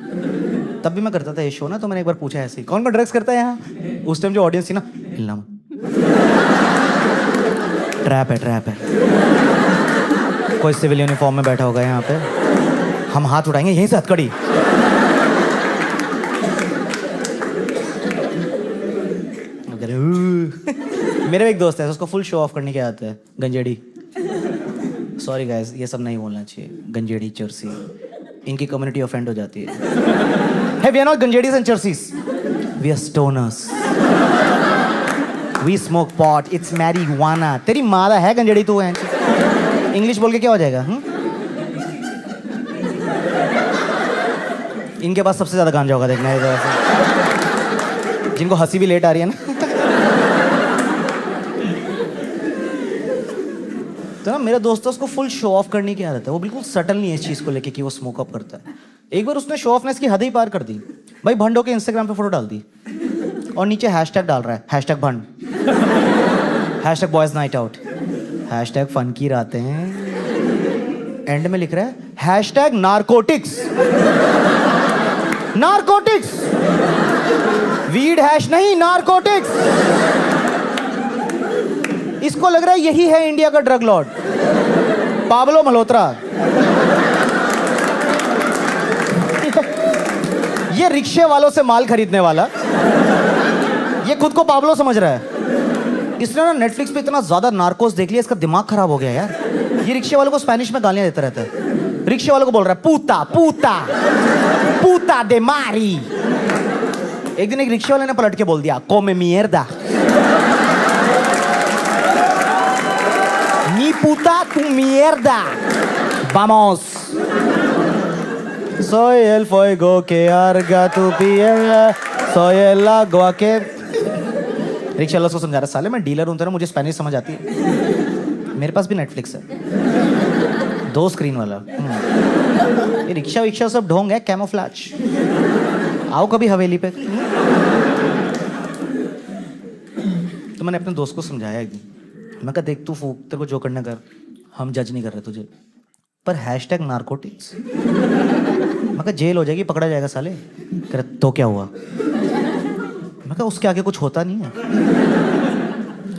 तब भी मैं करता था ये शो ना, तो मैंने एक बार पूछा ऐसे ही, कौन कौन ड्रग्स करता है यहाँ? उस टाइम जो ऑडियंस थी ना, हिलना मत, ट्रैप है। कोई सिविल यूनिफॉर्म में बैठा होगा यहाँ पे, हम हाथ उठाएंगे यहीं से हथकड़ी। मेरे एक दोस्त है, उसको फुल शो ऑफ करने के आते हैं, गंजेड़ी। सॉरी गाइस, ये सब नहीं बोलना चाहिए। गंजेड़ी, चर्सी, इनकी कम्युनिटी ऑफेंड हो जाती है। Hey, we are not Ganjedis and Chersis. We are stoners. We smoke pot. It's marijuana. तेरी माँ है गंजेड़ी तू है। इंग्लिश बोल के क्या हो जाएगा? इनके पास सबसे ज्यादा गांजा होगा, देखना इधर से। जिनको हंसी भी लेट आ रही है ना। तो ना मेरा दोस्त है, उसको फुल शो ऑफ करने की आदत है। वो बिल्कुल सटल नहीं है इस चीज़ को लेके कि वो स्मोक अप करता है। एक बार उसने शो ऑफनेस की हद ही पार कर दी भाई। भंड होके इंस्टाग्राम पे फोटो डाल दी और नीचे हैशटैग डाल रहा है, हैशटैग भंड, hashtag boys night out, hashtag fun की रातें। एंड में लिख रहा है hashtag narcotics. Narcotics, weed hash नहीं, नारकोटिक्स। इसको लग रहा है यही है इंडिया का ड्रग लॉर्ड, पाब्लो मल्होत्रा। ये रिक्शे वालों से माल खरीदने वाला, ये खुद को पाब्लो समझ रहा है। इसने ना नेटफ्लिक्स पे इतना ज्यादा नार्कोस देख लिया, इसका दिमाग खराब हो गया यार। ये रिक्शे वालों को स्पेनिश में गालियां देता रहता है। रिक्शे वालों को बोल रहा है पूता पूता पूता दे मारी, एक दिन एक रिक्शा वाले ने पलट के बोल दिया come mierda mi puta tu mierda vamos soy el fuego que arga tu piel soy el agua que rickshaw वाला उसको समझा रहा साले मैं डीलर हूं तेरा मुझे स्पेनिश समझ आती है मेरे पास भी नेटफ्लिक्स है 2 स्क्रीन वाला ये रिक्शा विक्शा सब ढोंग है कैमोफ्लेज आओ कभी हवेली पे तो मैंने अपने दोस्त को समझाया एक दिन मैं कहा देख तू फूक तेरे को जो करना कर हम जज नहीं कर रहे तुझे पर हैशटैग नारकोटिक्स मैं कहा जेल हो जाएगी पकड़ा जाएगा साले कह रहा तो क्या हुआ मैं कहा उसके आगे कुछ होता नहीं है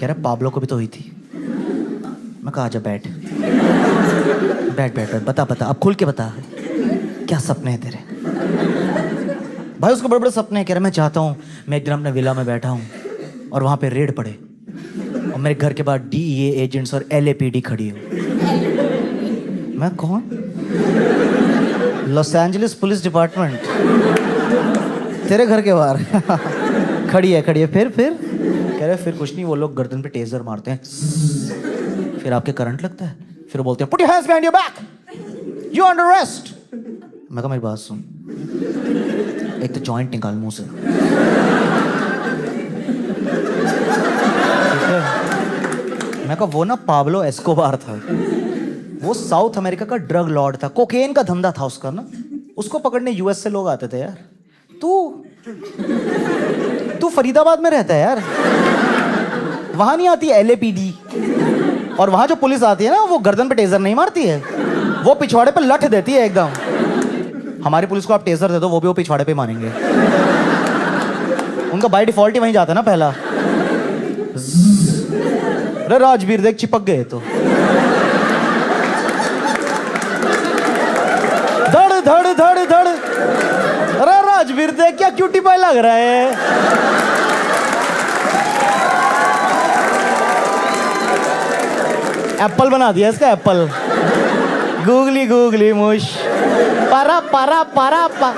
कह रहा पाब्लो को भी तो हुई थी मैं कहा आजा बैठ बैठ बैठ बैठ बता बता अब खुल के बता क्या सपने हैं तेरे भाई उसको बड़े बड़े सपने हैं कह रहा मैं चाहता हूँ मैं एक दिन अपने विला में बैठा हूँ और वहाँ पे रेड पड़े और मेरे घर के बाद DEA एजेंट्स और LAPD खड़ी हो मैं कौन लॉस एंजलिस पुलिस डिपार्टमेंट तेरे घर के बाहर खड़ी है फिर कह रहे फिर कुछ नहीं वो लोग गर्दन पे टेजर मारते हैं फिर आपके करंट लगता है फिर वो बोलते हैं put your hands behind your back you under arrest मैं कहा मेरी बात सुन एक तो जॉइंट निकाल मुंह से ठीक है मैं कहा वो ना पाब्लो एस्कोबार था वो साउथ अमेरिका का ड्रग लॉर्ड था कोकेन का धंधा था उसका ना उसको पकड़ने US से लोग आते थे यार तू फरीदाबाद में रहता है यार वहां नहीं आती LAPD और वहां जो पुलिस आती है ना वो गर्दन पे टेजर नहीं मारती है वो पिछवाड़े पे लठ देती है एकदम हमारी पुलिस को आप टेजर दे दो वो भी वो पिछवाड़े पे मारेंगे उनका बाय डिफॉल्ट ही वहीं जाता है ना पहला अरे राजवीर देख चिपक गए तो धड़ धड़ धड़ धड़ अरे राजवीर देख क्या क्यूटी पाई लग रहा है एप्पल बना दिया इसका एप्पल गूगली मुश पारा पारा पारा पा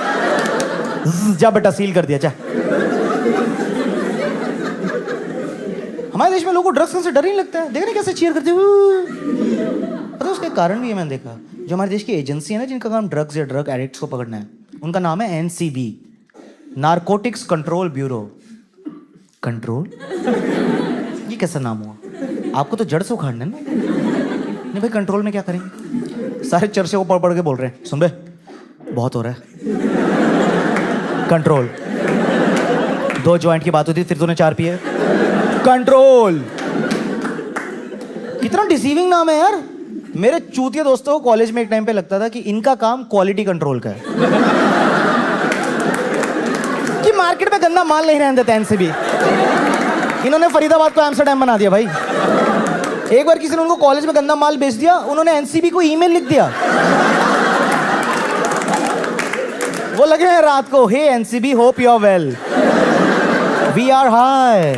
जा बेटा सील कर दिया जा हमारे देश में लोगों को ड्रग्स से डर नहीं लगता है देखने कैसे चीयर करते हैं पता है उसका कारण भी है मैंने देखा जो हमारे देश की एजेंसी है ना जिनका काम ड्रग्स या ड्रग एडिक्ट्स को पकड़ना है उनका नाम है NCB narcotics control bureau control ये कैसा नाम हुआ आपको तो जड़ से उखाड़ना है ना नहीं भाई कंट्रोल में क्या करेंगे सारे चर्चे को पढ़ पढ़ के बोल रहे हैं सुन बे बहुत हो रहा है कंट्रोल 2 जॉइंट की बात होती फिर तूने 4 पिए कंट्रोल कितना डिसीविंग नाम है यार मेरे चूतिया दोस्तों को कॉलेज में एक टाइम पे लगता था कि इनका काम क्वालिटी कंट्रोल का है कि मार्केट में गंदा माल नहीं रहने देता NCB इन्होंने फरीदाबाद को एम्स्टरडैम बना दिया भाई एक बार किसी ने उनको कॉलेज में गंदा माल बेच दिया उन्होंने NCB को ईमेल लिख दिया वो लगे हैं रात को hey NCB hope you are well we are high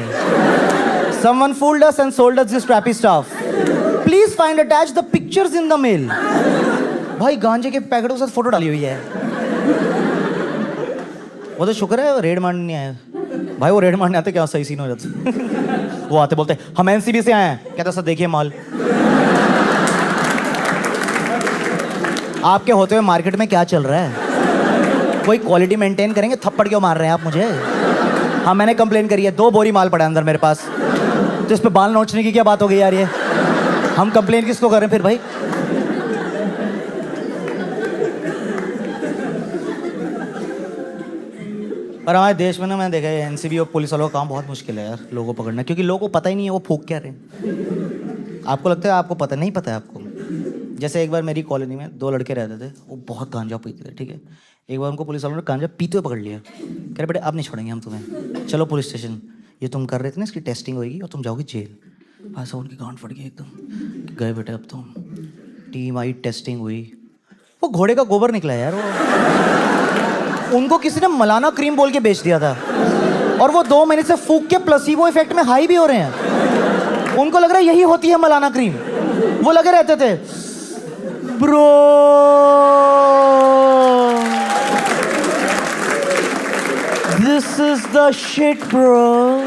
someone fooled us and sold us this trappy stuff please find attach the pictures in the mail भाई गांजे के पैकेटों के साथ फोटो डाली हुई है वो तो शुक्र है रेड मारने नहीं आया भाई वो रेड मारने आते क्या सही सीन हो जाता वो आते बोलते हम NCB से आए हैं कहता सर देखिए माल आपके होते हुए मार्केट में क्या चल रहा है कोई क्वालिटी मेंटेन करेंगे थप्पड़ क्यों मार रहे हैं आप मुझे हाँ मैंने कंप्लेन करी है 2 बोरी माल पड़ा अंदर मेरे पास तो इस पे बाल नोचने की क्या बात हो गई यार ये हम कंप्लेन किसको कर रहे हैं फिर भाई पर हमारे देश में ना मैंने देखा है NCB और पुलिस वालों का काम बहुत मुश्किल है यार लोगों को पकड़ना क्योंकि लोगों को पता ही नहीं है वो फूक क्या रहे हैं आपको लगता है आपको पता नहीं पता है आपको जैसे एक बार मेरी कॉलोनी में 2 लड़के रहते थे वो बहुत गांजा पीते थे ठीक है एक बार उनको पुलिस वालों ने गांजा पीते हुए पकड़ लिया कह रहे बेटे अब नहीं छोड़ेंगे हम तुम्हें चलो पुलिस स्टेशन ये तुम कर रहे थे ना इसकी टेस्टिंग होगी और तुम जाओगे जेल ऐसा उनकी गांड फट गई एकदम गए बेटे अब तुम टीम आई टेस्टिंग हुई वो घोड़े का गोबर निकला यार वो उनको किसी ने मलाना क्रीम बोल के बेच दिया था और वो 2 महीने से फूक के प्लेसिबो इफेक्ट में हाई भी हो रहे हैं उनको लग रहा है यही होती है मलाना क्रीम वो लगे रहते थे bro This is the shit, bro.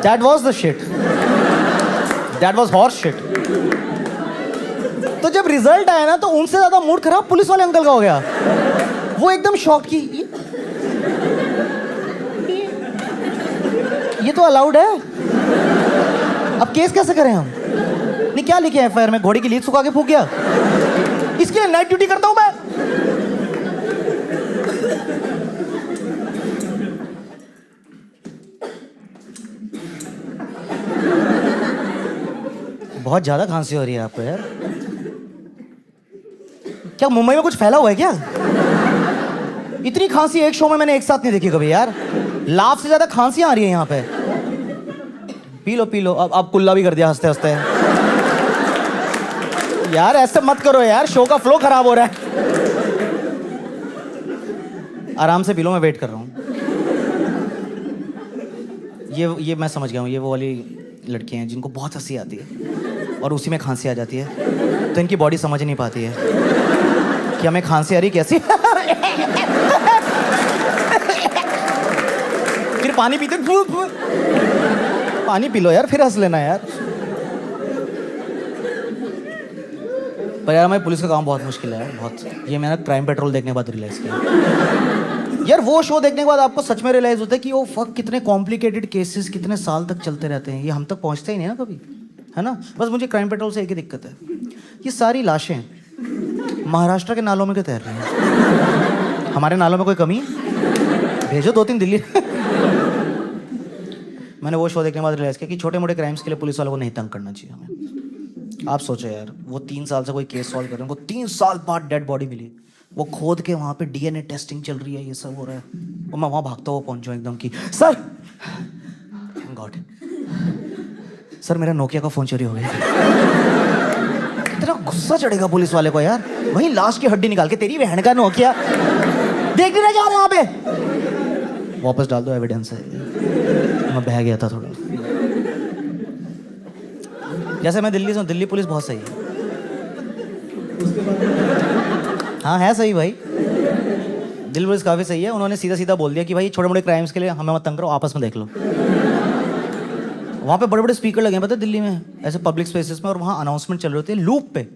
That was the shit. That was horse shit. तो जब रिजल्ट आया ना तो उनसे ज्यादा मूड खराब पुलिस वाले अंकल का हो गया. वो एकदम शॉक की ये तो अलाउड है. अब केस कैसे करें हम? नहीं क्या लिखे एफआईआर में? घोड़ी की लीद सुखा के फूक गया. इसके लिए नाइट ड्यूटी करता हूं मैं. बहुत ज्यादा खांसी हो रही है आपको यार. क्या मुंबई में कुछ फैला हुआ है क्या? इतनी खांसी एक शो में मैंने एक साथ नहीं देखी कभी यार. लाफ से ज्यादा खांसी आ रही है यहाँ पे. P low P low. अब कुल्ला भी कर दिया हंसते हंसते. यार ऐसे मत करो यार, शो का फ्लो खराब हो रहा है. आराम से पी लो, मैं वेट कर रहा हूँ. ये मैं समझ गया हूँ. ये वो वाली लड़कियाँ हैं जिनको बहुत हंसी आती है और उसी में खांसी आ जाती है. तो इनकी बॉडी समझ नहीं पाती है कि हमें खांसी आ रही कैसी. फिर पानी पीते. पानी पी लो यार, फिर हंस लेना यार. पर यार हमारी पुलिस का काम बहुत मुश्किल है बहुत. ये मैंने क्राइम पेट्रोल देखने के बाद रियलाइज किया यार. वो शो देखने के बाद आपको सच में रियलाइज होता है कि ओ फक कितने कॉम्प्लिकेटेड केसेस कितने साल तक चलते रहते हैं. ये हम तक पहुंचते ही नहीं ना कभी, है ना. बस मुझे क्राइम पेट्रोल से एक ही दिक्कत है, ये सारी लाशें महाराष्ट्र के नालों में क्यों तैर रही हैं? हमारे नालों में कोई कमी? भेजो 2-3 दिल्ली. मैंने वो शो देखने के बाद रियलाइज किया कि छोटे मोटे क्राइम्स के लिए पुलिस वालों को नहीं तंग करना चाहिए हमें. आप सोचो यार, वो 3 साल से कोई केस सॉल्व कर रहे हैं, उनको 3 साल बाद डेड बॉडी मिली. वो खोद के वहाँ पे डीएनए टेस्टिंग चल रही है, ये सब हो रहा है. और मैं वहाँ भागता हुआ पहुँच जाऊँ एकदम कि सर गॉड सर मेरा नोकिया का फ़ोन चोरी हो गया. कितना गुस्सा चढ़ेगा पुलिस वाले को यार. वहीं लाश की हड्डी निकाल के तेरी बहन का नोकिया देख नहीं रह जाओ वहाँ पे. वापस डाल दो, एविडेंस है. मैं बह गया था थोड़ा. जैसे मैं दिल्ली से हूँ, दिल्ली पुलिस बहुत सही है. हाँ है सही भाई. दिल्ली पुलिस काफ़ी सही है. उन्होंने सीधा सीधा बोल दिया कि भाई छोटे मोटे क्राइम्स के लिए हमें मत तंग करो, आपस में देख लो. वहाँ पे बड़े बड़े स्पीकर लगे हैं पता है दिल्ली में, ऐसे पब्लिक स्पेसेस में. और वहाँ अनाउंसमेंट चल रही होती है लूप पे,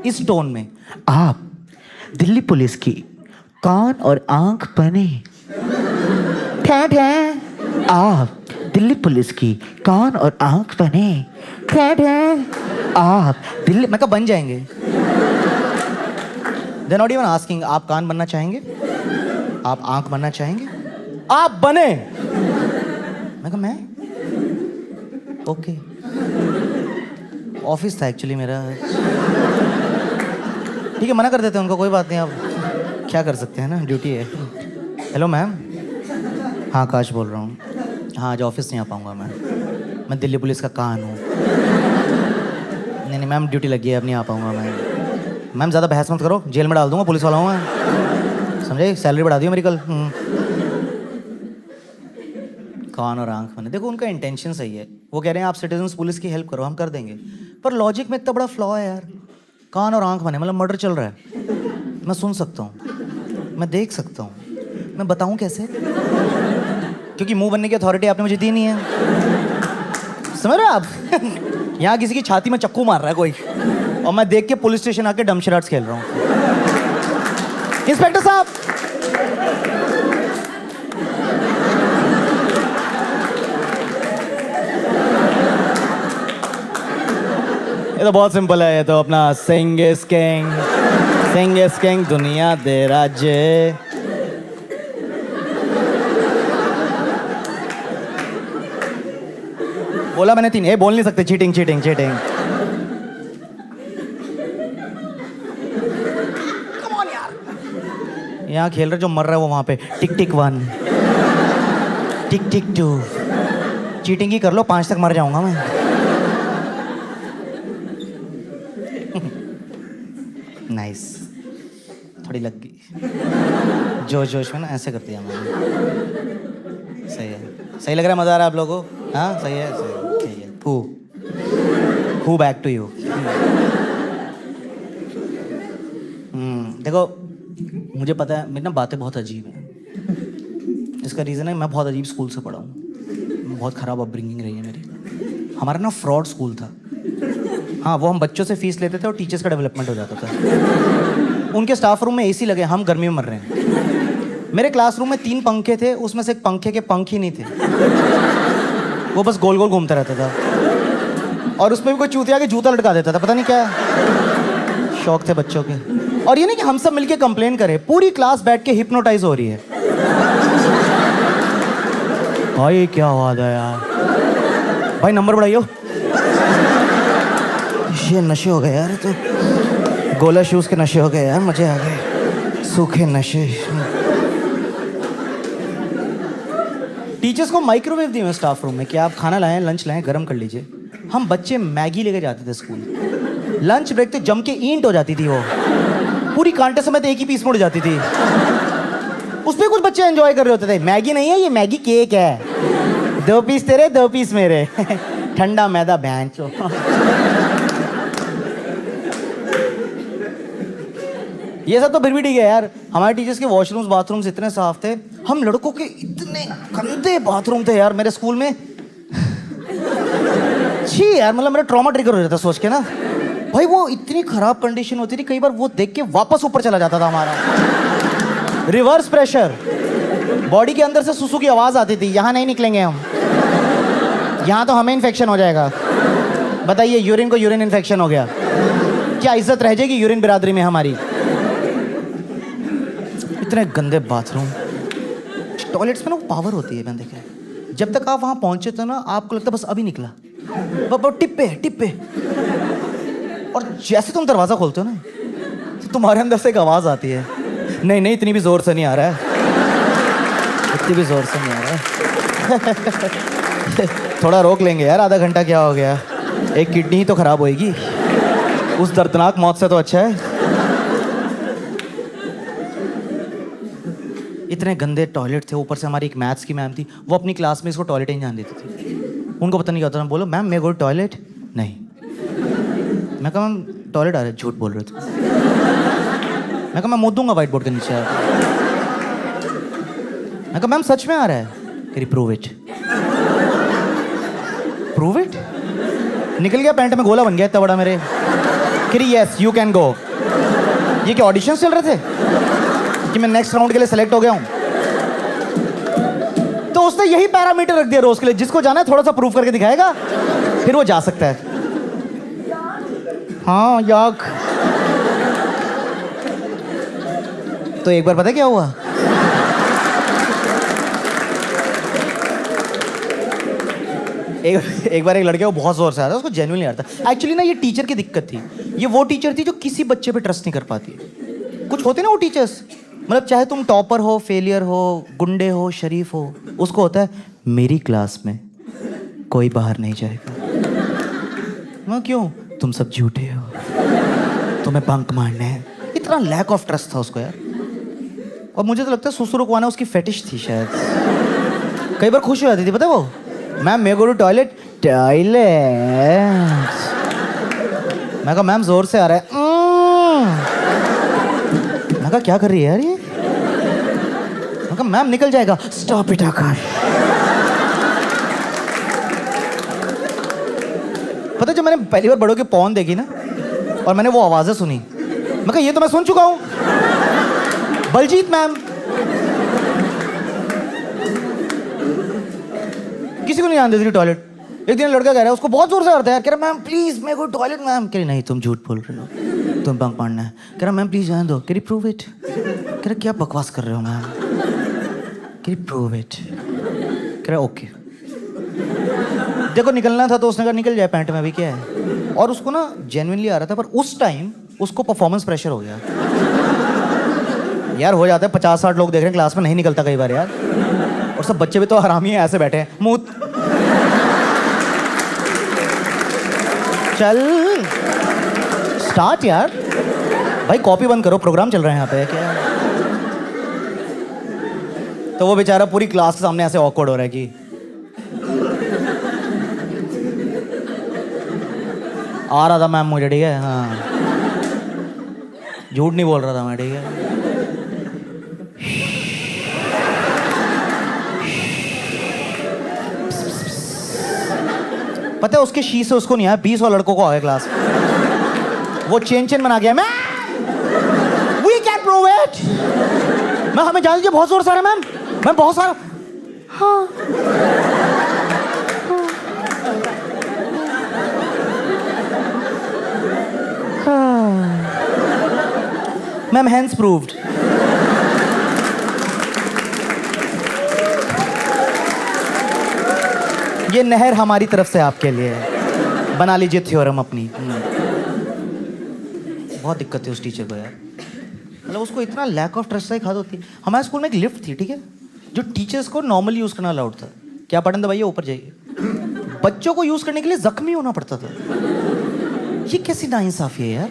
इस टोन में. आप दिल्ली पुलिस की कान और आंख बने. ठे ठे. आप दिल्ली पुलिस की कान और आंख बने. ठे ठे. आप दिल्ली. मैं कहा बन जाएंगे. They're not even asking, आप कान बनना चाहेंगे? आप आंख बनना चाहेंगे? आप बने. मैं कहा मैं ओके. ऑफिस था एक्चुअली मेरा. ठीक है मना कर देते हैं उनको, कोई बात नहीं. आप क्या कर सकते हैं ना, ड्यूटी है. Hello ma'am. हाँ काश बोल रहा हूँ. हाँ आज ऑफिस नहीं आ पाऊँगा मैं दिल्ली पुलिस का कान हूँ. नहीं मैम ड्यूटी लगी है, अब नहीं आ पाऊँगा मैं. मैम ज़्यादा बहस मत करो, जेल में डाल दूँगा पुलिस वाला हूँ मैं. समझे, सैलरी बढ़ा दी मेरी कल. कान और आंख बने. देखो उनका इंटेंशन सही है. वो कह रहे हैं आप सिटीजन्स पुलिस की हेल्प करो, हम कर देंगे. पर लॉजिक में इतना बड़ा फ्लॉ है यार. कान और आंख बने मतलब मर्डर चल रहा है. मैं सुन सकता हूँ, मैं देख सकता हूँ, मैं बताऊँ कैसे? क्योंकि मुंह बनने की अथॉरिटी आपने मुझे दी नहीं है. समझ रहे हो आप? यहाँ किसी की छाती में चक्कू मार रहा है कोई, और मैं देख के पुलिस स्टेशन आके डमशराट्स खेल रहा हूँ. इंस्पेक्टर साहब. ये तो बहुत सिंपल है. ये तो अपना सिंग इज किंग दुनिया दे राज्य. बोला मैंने 3. ये बोल नहीं सकते. चीटिंग. यहाँ खेल रहे जो मर रहा है वो वहाँ पे टिक 1 टिक 2. चीटिंग ही कर लो, 5 तक मर जाऊंगा मैं. नाइस. थोड़ी लग गई जोश में ना, ऐसे कर दिया मैंने. सही है, सही लग रहा है. मजा आ रहा है आप लोगों को? हाँ सही है. Who back to you. देखो मुझे पता है मेरी ना बातें बहुत अजीब हैं. इसका इसका रीज़न है मैं बहुत अजीब स्कूल से पढ़ा हूँ, बहुत ख़राब अपब्रिंगिंग रही है मेरी। हमारा ना फ्रॉड स्कूल था। हाँ, वो हम बच्चों से फीस लेते थे और टीचर्स का डेवलपमेंट हो जाता था। उनके स्टाफ रूम में एसी लगे, हम गर्मी में मर रहे हैं। मेरे क्लासरूम में 3 पंखे थे, उसमें से एक पंखे के पंख ही नहीं थे, वो बस गोल गोल घूमता रहता था। और उसमें भी कोई चूतिया के जूता लटका देता था, पता नहीं क्या शौक थे बच्चों के। और ये नहीं कि हम सब मिलके कंप्लेन करें, पूरी क्लास बैठ के हिप्नोटाइज हो रही है। भाई क्या आवाज है यार, भाई नंबर बढ़ाइयो। ये नशे हो गए यार, तो गोला शूज के नशे हो गए यार, मजे आ गए, सूखे नशे। टीचर्स को माइक्रोवेव दिए हुए स्टाफ रूम में कि आप खाना लाएं, लंच लाएं, गर्म कर लीजिए। हम बच्चे मैगी लेके जाते थे स्कूल, लंच ब्रेक तो जम के ईंट हो जाती थी, वो पूरी कांटे समेत एक ही पीस में उड़ जाती थी। उसमें कुछ बच्चे एंजॉय कर रहे होते थे। मैगी नहीं है ये, मैगी केक है, 2 पीस तेरे 2 पीस मेरे। ठंडा मैदा बैंचो। ये सब तो फिर भी ठीक है यार, हमारे टीचर्स के वॉशरूम्स बाथरूम्स इतने साफ थे। हम लड़कों के इतने गंदे बाथरूम थे यार मेरे स्कूल में, छी यार, मतलब मेरा ट्रॉमा ट्रिगर हो जाता सोच के ना। भाई वो इतनी खराब कंडीशन होती थी, कई बार वो देख के वापस ऊपर चला जाता था हमारा। रिवर्स प्रेशर, बॉडी के अंदर से सुसु की आवाज आती थी, यहाँ नहीं निकलेंगे हम, यहाँ तो हमें इन्फेक्शन हो जाएगा। बताइए, यूरिन को यूरिन इन्फेक्शन हो गया, क्या इज्जत रह जाएगी यूरिन बिरादरी में हमारी? इतने गंदे बाथरूम। टॉयलेट्स में ना पावर होती है, मैंने देखा है। जब तक आप वहाँ पहुँचे तो ना आपको लगता बस अभी निकला, टिप पे। और जैसे तुम दरवाज़ा खोलते हो ना, तो तुम्हारे अंदर से एक आवाज़ आती है, नहीं इतनी भी ज़ोर से नहीं आ रहा है, इतनी भी ज़ोर से नहीं आ रहा है। थोड़ा रोक लेंगे यार, आधा घंटा क्या हो गया, एक किडनी ही तो ख़राब होएगी, उस दर्दनाक मौत से तो अच्छा है। इतने गंदे टॉयलेट थे, ऊपर से हमारी एक मैथ्स की मैम थी, वो अपनी क्लास में इसको टॉयलेट ही नहीं जाने देती थी। उनको पता नहीं क्या होता था, बोलो मैम मैं गो टॉयलेट नहीं। मैं कहा मैम टॉयलेट आ रहा है, झूठ बोल रहे थे। मैं कहा मैं मुँह दूंगा व्हाइट बोर्ड के नीचे। मैं कहा मैम सच में आ रहा है, कह प्रूव इट। Prove it? निकल गया पैंट में गोला बन गया इतना बड़ा मेरे। कह रही यस यू कैन गो। ये क्या ऑडिशंस चल रहे थे कि मैं नेक्स्ट राउंड के लिए सेलेक्ट हो गया हूं? तो उसने यही पैरामीटर रख दिया रोज के लिए, जिसको जाना है थोड़ा सा प्रूफ करके दिखाएगा फिर वो जा सकता है। हाँ याक। तो एक बार पता है क्या हुआ? एक बार एक लड़के को बहुत जोर से आता, उसको जेन्युइनली आता। एक्चुअली ना ये टीचर की दिक्कत थी, ये वो टीचर थी जो किसी बच्चे पे ट्रस्ट नहीं कर पाती। कुछ होते ना वो टीचर्स, मतलब चाहे तुम टॉपर हो, फेलियर हो, गुंडे हो, शरीफ हो, उसको होता है मेरी क्लास में कोई बाहर नहीं जाएगा। मैं क्यों? तुम सब झूठे हो, तुम्हें बंक मारना है। इतना लैक ऑफ ट्रस्ट था उसको यार। और मुझे तो लगता है सुसु रुकवाना उसकी फेटिश थी शायद। कई बार खुश हो जाती थी, पता है वो, मैम मैं गो टू टॉयलेट। मैं कहा मैम जोर से आ रहा है। मैं कहा क्या कर रही है यार ये? मैं कहा मैम निकल जाएगा। स्टॉप इट आकाश। पता है जब मैंने पहली बार बड़ों की पॉर्न देखी ना और मैंने वो आवाजें सुनी, मैं कहा ये तो मैं सुन चुका हूं, बलजीत मैम। किसी को नहीं आने देती टॉयलेट। एक दिन लड़का कह रहा है, उसको बहुत जोर से आता है, कह रहा मैम प्लीज मैं को टॉयलेट। मैम कह रही नहीं तुम झूठ बोल रहे हो, तुम बंक मारना है। कह रहा मैम प्लीज जाने दो। कह रही प्रूव इट। कह रहा क्या बकवास कर रहे हो मैम? कह रही प्रूव इट। कह रहा ओके। देखो निकलना था तो उसने कहा निकल जाए, पैंट में भी क्या है। और उसको ना जेन्युइनली आ रहा था, पर उस टाइम उसको परफॉर्मेंस प्रेशर हो गया यार। हो जाता है 50-60 लोग देख रहे हैं क्लास में, नहीं निकलता कई बार यार। और सब बच्चे भी तो हरामी है, ऐसे बैठे हैं मुंह। चल स्टार्ट यार भाई, कॉपी बंद करो, प्रोग्राम चल रहा है यहाँ पे क्या। तो वो बेचारा पूरी क्लास के सामने ऐसे ऑकवर्ड हो रहा है कि आ रहा था मैम मुझे, ठीक है। हाँ झूठ नहीं बोल रहा था मैं, ठीक है। पता है उसके शी से उसको नहीं आया, 20 और लड़कों को आ गया क्लास। वो चेन बना गया। Ma'am we can prove it. मैं हमें जान लीजिए बहुत जोर से आ रहा है मैम, मैं बहुत सारा। हाँ मैम हैंस प्रूव्ड। ये नहर हमारी तरफ से आपके लिए है, बना लीजिए थ्योरम अपनी। बहुत दिक्कत है उस टीचर को यार, मतलब उसको इतना लैक ऑफ ट्रस्ट खाद होती है। हमारे स्कूल में एक लिफ्ट थी, ठीक है, जो टीचर्स को नॉर्मली यूज करना अलाउड था। क्या बटन दबाइए ऊपर जाइए। बच्चों को यूज करने के लिए जख्मी होना पड़ता था। ये कैसी नाइंसाफी है यार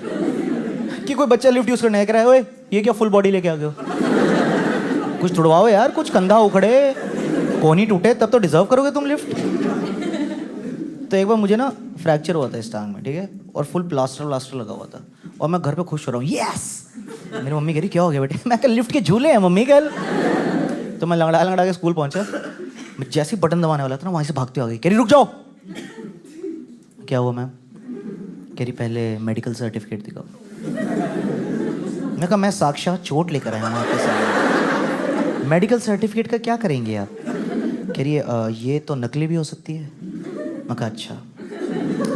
कि कोई बच्चा लिफ्ट यूज करने कह रहा है, ओए ये क्या फुल बॉडी लेके आ गए हो, कुछ तुड़वाओ यार, कुछ कंधा उखड़े कोहनी टूटे तब तो डिजर्व करोगे तुम लिफ्ट। तो एक बार मुझे ना फ्रैक्चर हुआ था इस टांग में, ठीक है, और फुल प्लास्टर लगा हुआ था, और मैं घर पे खुश हो रहा हूँ, यस। मेरी मम्मी कह रही क्या हो गया बेटे, मैं कल लिफ्ट के झूले हैं मम्मी कल। तो मैं लंगड़ा के स्कूल पहुंचा, मैं जैसे ही बटन दबाने वाला था ना वहीं से भागते आ गई, कह रही रुक जाओ। क्या हुआ मैम? कह रही पहले मेडिकल सर्टिफिकेट दिखाओ। मैं कहा मैं साक्षात चोट लेकर आया हूँ आपके सामने, मेडिकल सर्टिफिकेट का क्या करेंगे आप? कह रही है ये तो नकली भी हो सकती है। मैं कहा अच्छा,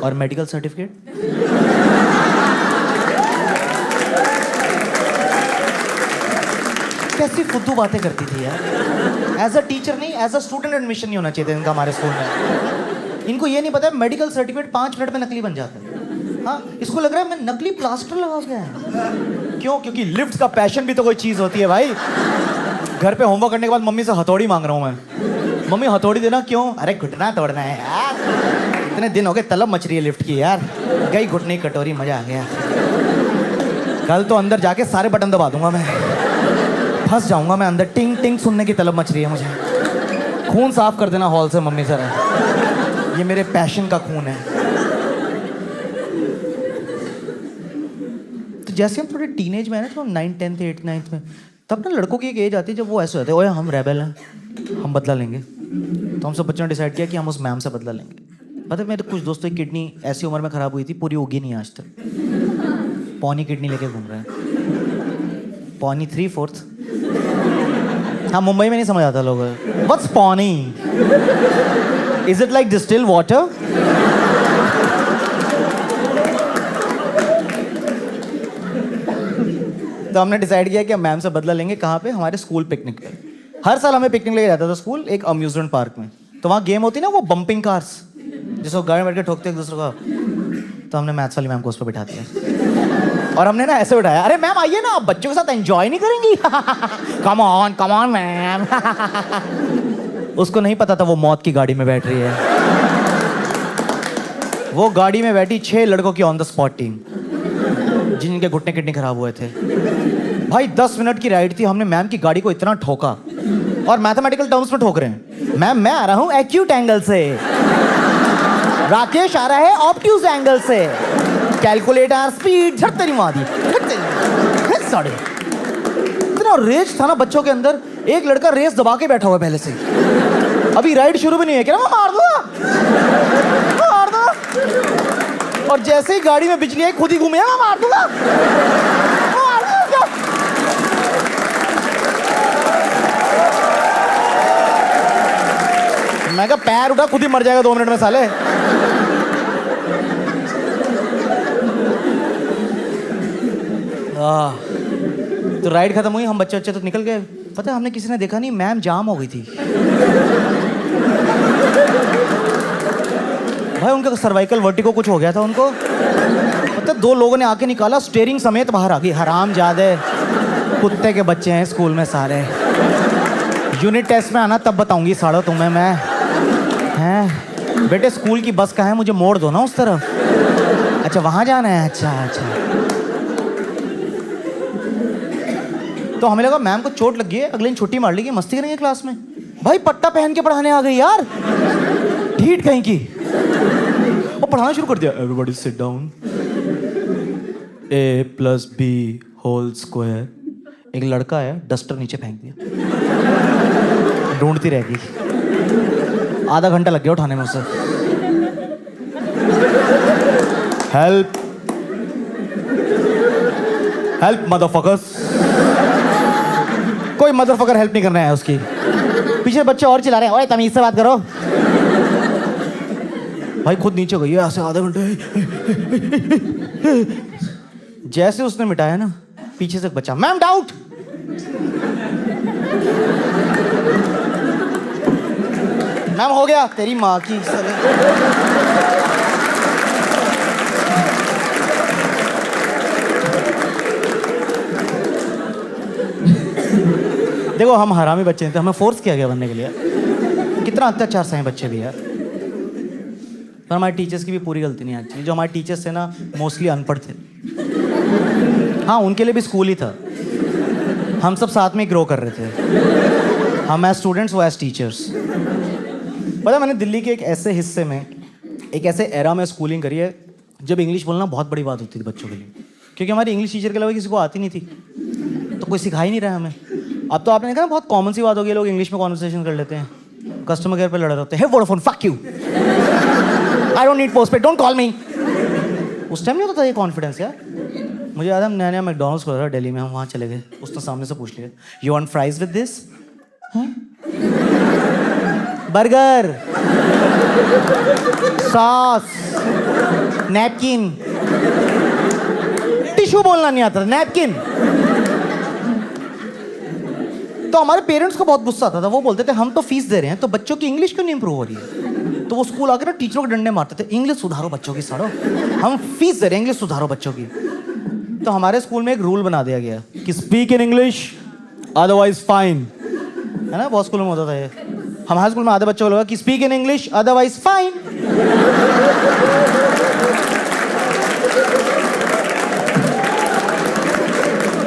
और मेडिकल सर्टिफिकेट? कैसी फुद्दू बातें करती थी यार। एज अ टीचर नहीं, एज अ स्टूडेंट एडमिशन नहीं होना चाहिए था इनका हमारे स्कूल में। इनको ये नहीं पता है मेडिकल सर्टिफिकेट 5 मिनट में नकली बन जाता है। हाँ, इसको लग रहा है मैं नकली प्लास्टर लगा गया है। क्यों? क्योंकि लिफ्ट का पैशन भी तो कोई चीज होती है भाई। घर पे होमवर्क करने के बाद मम्मी से हथौड़ी मांग रहा हूँ मैं, मम्मी हथौड़ी देना। क्यों? अरे घुटना तोड़ना है यार, इतने दिन हो गए तलब मच रही है लिफ्ट की यार, गई घुटने की कटोरी, मजा आ गया। कल तो अंदर जाके सारे बटन दबा दूंगा मैं, फंस जाऊंगा मैं अंदर। टिंग टिंग सुनने की तलब मच रही है मुझे। खून साफ कर देना हॉल से मम्मी जरा, ये मेरे पैशन का खून है। तो जैसे हम थोड़े टीनेज में है ना, तो 9, 10th, 8th, 9th में, तब ना लड़कों की एक एज आती है जब वो ऐसे होते हैं, ओए हम रेबल हैं, हम बदला लेंगे। तो हम सब बच्चों ने डिसाइड किया कि हम उस मैम से बदला लेंगे। पता है मेरे कुछ दोस्तों की किडनी ऐसी उम्र में खराब हुई थी, पूरी उगी नहीं आज तक। पौनी किडनी लेके घूम रहे हैं, पौनी 3/4। हाँ, मुंबई में नहीं समझ आता लोग, what's pani? Is it like distil water? तो हमने डिसाइड किया कि हम मैम से बदला लेंगे। कहाँ पे? हमारे स्कूल पिकनिक पे। हर साल हमें पिकनिक लेके जाता था स्कूल, एक अम्यूजमेंट पार्क में। तो वहाँ गेम होती ना, वो बम्पिंग कार्स, जिसको गाड़ी में बैठ के ठोकते एक दूसरे को। तो हमने मैथ्स वाली मैम को उस पर बिठा दिया, और हमने ना ऐसे बिठाया, अरे मैम आइए ना, आप बच्चों के साथ एंजॉय नहीं करेंगी? Come on ma'am. उसको नहीं पता था वो मौत की गाड़ी में बैठ रही है। वो गाड़ी में बैठी 6 लड़कों की ऑन द स्पॉट टीम, जिनके घुटने किडनी खराब हुए थे। भाई 10 मिनट की राइड थी, हमने मैम की गाड़ी को इतना ठोका, और मैथमेटिकल टर्म्स में ठोक रहे हैं। मैम मैं आ रहा हूँ एक्यूट एंगल से, राकेश आ रहा है ऑब्ट्यूज एंगल से, कैलकुलेटर स्पीड झट तेरी माँ दी। इतना रेस था ना बच्चों के अंदर। एक लड़का रेस दबा के बैठा हुआ है पहले से, अभी राइड शुरू भी नहीं है, क्या मैं मार दूंगा, मार दूंगा। और जैसे ही गाड़ी में बिजली आई खुद ही घूमे, मैं मार दूंगा, मार दूंगा। मैं कहा पैर उठा, खुद ही मर जाएगा 2 मिनट में साले। तो राइड खत्म हुई, हम बच्चे तो निकल गए। पता है हमने किसी ने देखा नहीं, मैम जाम हो गई थी। भाई उनका सर्वाइकल वर्टिगो कुछ हो गया था उनको। पता है 2 लोगों ने आके निकाला, स्टीयरिंग समेत बाहर आ गई। हरामजादे, कुत्ते के बच्चे हैं स्कूल में सारे। यूनिट टेस्ट में आना तब बताऊंगी साड़ो तुम्हें मैं। हैं बेटे, स्कूल की बस कहाँ है, मुझे मोड़ दो ना उस तरफ। अच्छा वहाँ जाना है, अच्छा। तो हमें लगा मैम को चोट लगी है, अगले दिन छुट्टी मार लेगी, मस्ती करेंगे क्लास में। भाई पट्टा पहन के पढ़ाने आ गई यार, ढीठ कहीं की, और पढ़ाना शुरू कर दिया। एवरीबॉडी सिट डाउन, a+b² एक लड़का है, डस्टर नीचे फेंक दिया, ढूंढती रह गई। आधा घंटा लग गया उठाने में उसे। Help help motherfuckers. कोई मदरफकर हेल्प नहीं करना है उसकी। पीछे बच्चे और चिल्ला रहे हैं, ओए तमीज से बात करो। भाई खुद नीचे गई है ऐसे आधे घंटे। जैसे उसने मिटाया ना, पीछे से एक बच्चा, मैम डाउट। मैम हो गया, तेरी माँ की साले। देखो हम हरामी बच्चे हैं, तो हमें फोर्स किया गया बनने के लिए। कितना अत्याचार सहे बच्चे भी यार। पर हमारे टीचर्स की भी पूरी गलती नहीं एक्चुअली। जो हमारे टीचर्स थे ना, मोस्टली अनपढ़ थे। हाँ, उनके लिए भी स्कूल ही था। हम सब साथ में ग्रो कर रहे थे, हम एज स्टूडेंट्स, वो एज टीचर्स। पता है, मैंने दिल्ली के एक ऐसे हिस्से में, एक ऐसे एरा में स्कूलिंग करी है जब इंग्लिश बोलना बहुत बड़ी बात होती थी बच्चों के लिए, क्योंकि हमारी इंग्लिश टीचर के अलावा किसी को आती नहीं थी, तो कोई सिखा ही नहीं रहा हमें। अब तो आपने देखा ना, बहुत कॉमन सी बात हो गई, लोग इंग्लिश में कॉन्वर्सेशन कर लेते हैं, कस्टमर केयर पे लड़ रहे होते हैं, hey Vodafone fuck you, I don't need postpaid, don't call me. उस टाइम नहीं होता था ये कॉन्फिडेंस यार। मुझे याद है, नया नया मैकडॉनल्ड्स खोला था दिल्ली में, हम वहाँ चले गए, उसने सामने से पूछ लिया, you want fries with this, burger, sauce, napkin, tissue बोलना नहीं आता था, नैपकिन। तो हमारे पेरेंट्स को बहुत गुस्सा आता था। वो बोलते थे हम तो फीस दे रहे हैं, तो बच्चों की इंग्लिश क्यों नहीं इंप्रूव हो रही है। तो वो स्कूल आकर ना टीचरों के डंडे मारते थे, इंग्लिश सुधारो बच्चों की, सारो हम फीस दे रहे हैं, इंग्लिश सुधारो बच्चों की। तो हमारे स्कूल में एक रूल बना दिया गया कि speak in English otherwise fine, है ना, बहुत स्कूलों में होता था ये। हमारे स्कूल में आधे बच्चों को लगा कि speak in English otherwise fine.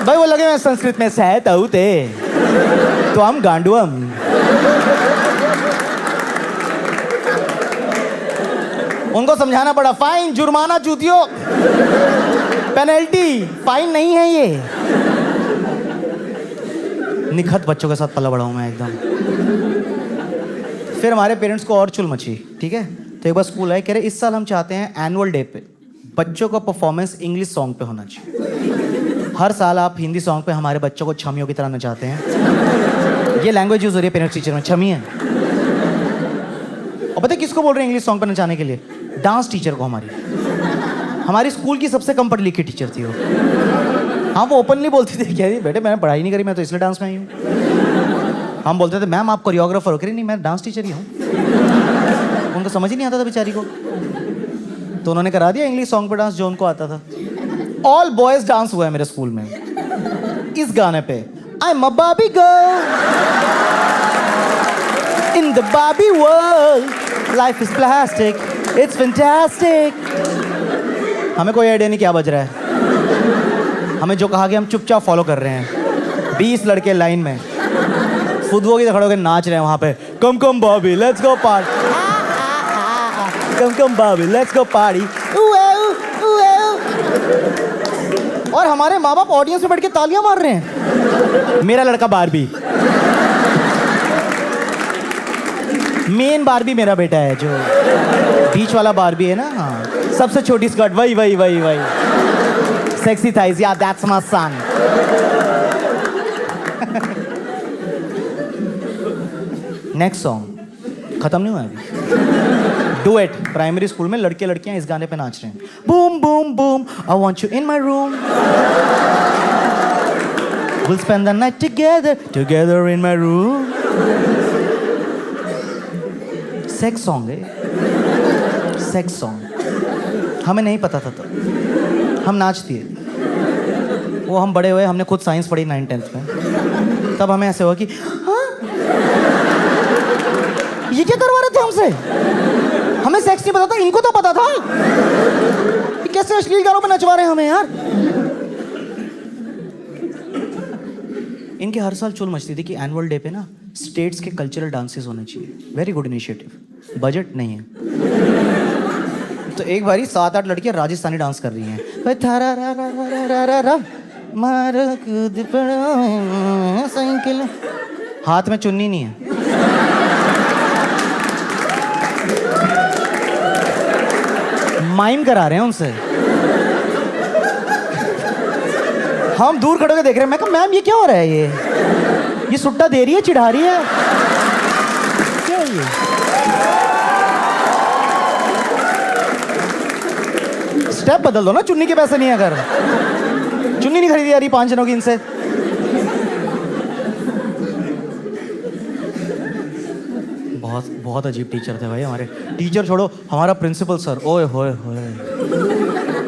भाई वो लगे मैं संस्कृत में सहताऊ थे, तो हम गांडुअम। उनको समझाना पड़ा, फाइन, जुर्माना, चूतियों, पेनल्टी, फाइन नहीं है ये। निखत बच्चों के साथ पला बड़ा हूं मैं एकदम। फिर हमारे पेरेंट्स को और चुल मची, ठीक है। तो एक बार स्कूल आए, कह रहे इस साल हम चाहते हैं एनुअल डे पे बच्चों का परफॉर्मेंस इंग्लिश सॉन्ग पे होना चाहिए। हर साल आप हिंदी सॉन्ग पे हमारे बच्चों को छमियों की तरह नचाते हैं। ये लैंग्वेज यूज हो रही है पेरेंट्स टीचर में, छमी है। और पता है किसको बोल रहे हैं इंग्लिश सॉन्ग पे नचाने के लिए? डांस टीचर को। हमारी स्कूल की सबसे कम पढ़ी लिखी टीचर थी वो। हाँ, वो ओपनली बोलती थी, कह रही बेटे मैंने पढ़ाई नहीं करी, मैं तो इसलिए डांस में आई हूँ। हम बोलते थे मैम आप कोरियोग्राफर हो? कह रही नहीं, मैं डांस टीचर ही हूँ। उनको समझ ही नहीं आता था बेचारी को, तो उन्होंने करा दिया इंग्लिश सॉन्ग पे डांस जो उनको आता था। ऑल बॉयज डांस हुआ है मेरे स्कूल में इस गाने पे, I am a Barbie girl in the Barbie world, life is plastic, it's fantastic. हमें कोई आइडिया नहीं क्या बज रहा है, हमें जो कहा गया हम चुपचाप फॉलो कर रहे हैं। 20 लड़के लाइन में फुदवो की खड़े होकर नाच रहे हैं वहां पे, come come Barbie let's go party, come come Barbie let's go party. और हमारे माँ बाप ऑडियंस में बैठ के तालियां मार रहे हैं। मेरा लड़का बार्बी, मेन बार्बी मेरा बेटा है, जो बीच वाला बार्बी है ना, हाँ, सबसे छोटी स्कर्ट, वही वही वही वही, सेक्सी थाइज, या that's my son. Next song खत्म नहीं हुआ अभी। डुएट, प्राइमरी स्कूल में लड़के लड़कियां इस गाने पे नाच रहे हैं। Boom boom boom, I want you in my room, will spend the night together together in my room. Sex song है, सेक्स सॉन्ग। हमें नहीं पता था तो हम नाच दिए। वो हम बड़े हुए, हमने खुद साइंस पढ़ी 9th-10th में, तब हमें ऐसे हुआ कि हाँ ये क्या करवा रहे थे हमसे। हमें सेक्स नहीं पता था, इनको तो पता था। ये कैसे अश्लील गानों पे नचवा रहे हैं हमें यार। इनके हर साल चुल मचती थी कि एनुअल डे पे ना स्टेट्स के कल्चरल डांसेस होने चाहिए। वेरी गुड इनिशिएटिव, बजट नहीं है। तो एक बारी 7-8 लड़कियां राजस्थानी डांस कर रही हैं। साइकिल, हाथ में चुन्नी नहीं है। माइम करा रहे हैं उनसे। हम दूर खड़े होकर देख रहे हैं। मैं कहा मैम ये क्या हो रहा है, ये सुट्टा दे रही है, चिढ़ा रही है, क्या है ये? स्टेप बदल दो ना, चुन्नी के पैसे नहीं है अगर। चुन्नी नहीं खरीदी जा रही 5 जनों की इनसे। बहुत बहुत अजीब टीचर थे भाई हमारे। टीचर छोड़ो, हमारा प्रिंसिपल सर, ओए होए होए,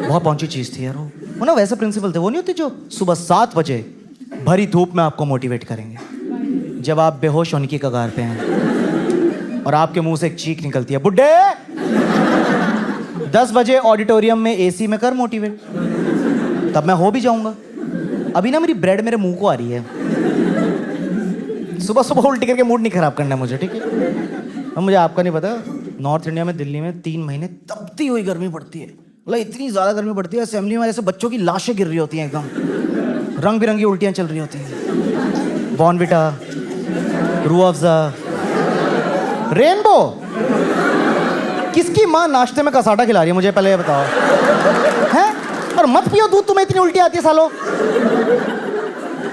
बहुत पहुंची चीज थी यार वो ना। वैसे प्रिंसिपल थे, वो नहीं होते जो सुबह 7 बजे भरी धूप में आपको मोटिवेट करेंगे जब आप बेहोश होने की कगार पे हैं और आपके मुंह से एक चीख निकलती है, बुड्ढे 10 बजे ऑडिटोरियम में एसी में कर मोटिवेट। तब मैं हो भी जाऊंगा। अभी ना मेरी ब्रेड मेरे मुंह को आ रही है। सुबह सुबह उल्टी करके मूड नहीं खराब करना मुझे, ठीक है? अब मुझे आपका नहीं पता, नॉर्थ इंडिया में दिल्ली में 3 महीने तपती हुई गर्मी पड़ती है। मतलब इतनी ज़्यादा गर्मी पड़ती है, असेंबली में जैसे बच्चों की लाशें गिर रही होती हैं, एकदम रंग बिरंगी उल्टियाँ चल रही होती हैं। Bournvita, Rooh Afza, rainbow. किसकी माँ नाश्ते में कसाटा खिला रही है मुझे पहले ये बताओ, हैं? और मत पियो दूध, तुम्हें इतनी उल्टी आती है सालों।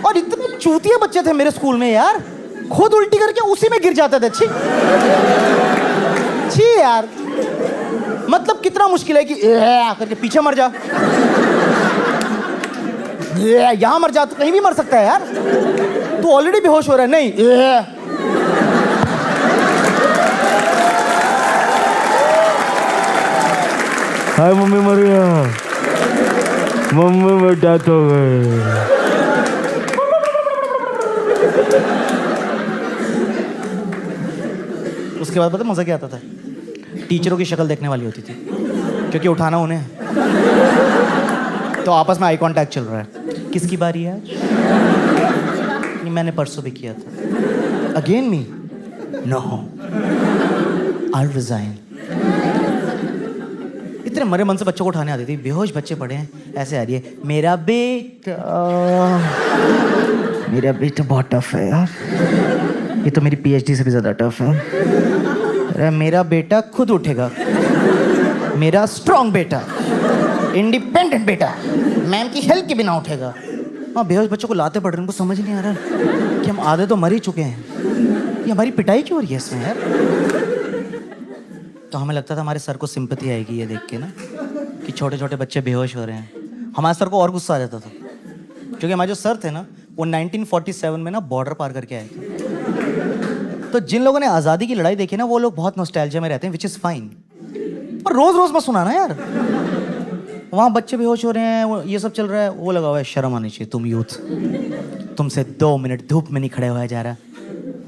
और इतने चूतिया बच्चे थे मेरे स्कूल में यार, खुद उल्टी करके उसी में गिर जाते थे। छी छी यार, मतलब कितना मुश्किल है कि करके पीछे मर जा, यहां मर जा, तो कहीं भी मर सकता है यार। तू ऑलरेडी बेहोश हो रहा है, नहीं हाय मम्मी मर गया, मम्मी में डेथ हो गई। उसके बाद पता मजा क्या आता था? टीचरों की शक्ल देखने वाली होती थी, क्योंकि उठाना उन्हें। तो आपस में आई कांटेक्ट चल रहा है, किसकी बारी है आज? ये मैंने परसों भी किया था। Again me? No, I resign. इतने मरे मन से बच्चों को उठाने आती थी। बेहोश बच्चे पड़े हैं, ऐसे आ रही है, मेरा बेटा बहुत टफ है यार, ये तो मेरी पीएचडी से भी ज़्यादा टफ है। अरे मेरा बेटा खुद उठेगा, मेरा स्ट्रॉन्ग बेटा, इंडिपेंडेंट बेटा, मैम की हेल्प के बिना उठेगा। हाँ, बेहोश बच्चों को लाते पड़ रहे हैं, उनको समझ नहीं आ रहा कि हम आधे तो मर ही चुके हैं, ये हमारी पिटाई क्यों हो रही है इसमें यार? तो हमें लगता था हमारे सर को सिंपैथी आएगी ये देख के ना, कि छोटे छोटे बच्चे बेहोश हो रहे हैं। हमारे सर को और गुस्सा आ जाता था, क्योंकि हमारे जो सर थे ना, वो 1947 में ना बॉर्डर पार करके आए थे। तो जिन लोगों ने आज़ादी की लड़ाई देखी ना, वो लोग बहुत नॉस्टैल्जिया में रहते हैं, विच इज़ फाइन। पर रोज़ रोज़ मत सुनाना यार। वहाँ बच्चे बेहोश हो रहे हैं, ये सब चल रहा है, वो लगा हुआ है, शर्म आनी चाहिए तुम यूथ, तुमसे 2 मिनट धूप में नहीं खड़े हुआ जा रहा,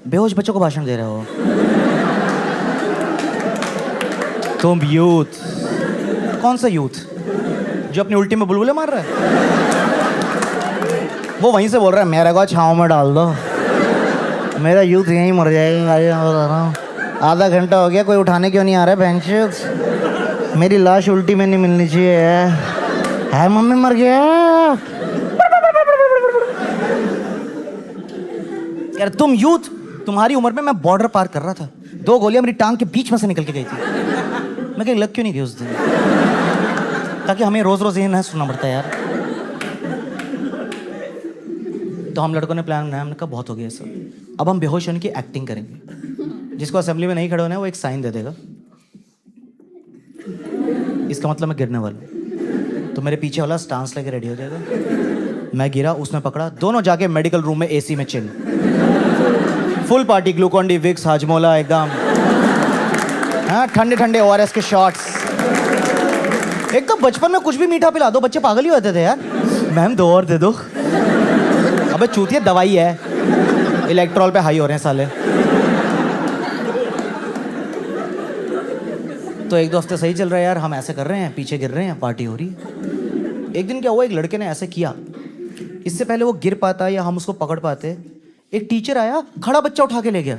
बेहोश बच्चों को भाषण दे रहे हो तुम यूथ। कौन सा यूथ? जो अपनी उल्टी में बुलबुले मार रहा है, वो वहीं से बोल रहा है मेरे को छाँव में डाल दो, मेरा यूथ यहीं मर जाएगा। आधा घंटा हो गया, कोई उठाने क्यों नहीं आ रहा है? बेंच, मेरी लाश उल्टी में नहीं मिलनी चाहिए है मम्मी मर गया यार। तुम यूथ, तुम्हारी उम्र में मैं बॉर्डर पार कर रहा था, 2 गोलियां मेरी टांग के बीच में से निकल के गई थी। मैं कहीं लग क्यों नहीं गई उस दिन? ताकि हमें रोज रोज ये ना सुनना पड़ता यार। तो हम लड़कों ने प्लान बनाया, हमने कहा बहुत हो गया सब, अब हम बेहोश होने की एक्टिंग करेंगे। जिसको असेंबली में नहीं खड़े होना है वो एक साइन दे देगा, इसका मतलब मैं गिरने वाला हूँ। तो मेरे पीछे वाला स्टांस लेके रेडी हो जाएगा, मैं गिरा, उसने पकड़ा, दोनों जाके मेडिकल रूम में एसी में chill, full party, Glucon D, Vicks, Hajmola एकदम, हाँ, ठंडे ठंडे ORS के शॉट्स। एक तो बचपन में कुछ भी मीठा पिला दो, बच्चे पागल ही होते थे यार। मैम 2 और दे दो। अबे चूतिया, दवाई है, इलेक्ट्रॉल पे हाई हो रहे हैं साले। तो 1-2 हफ्ते सही चल रहा है यार, हम ऐसे कर रहे हैं, पीछे गिर रहे हैं, पार्टी हो रही है। एक दिन क्या हुआ, एक लड़के ने ऐसे किया, इससे पहले वो गिर पाता या हम उसको पकड़ पाते, एक टीचर आया, खड़ा बच्चा उठा के ले गया,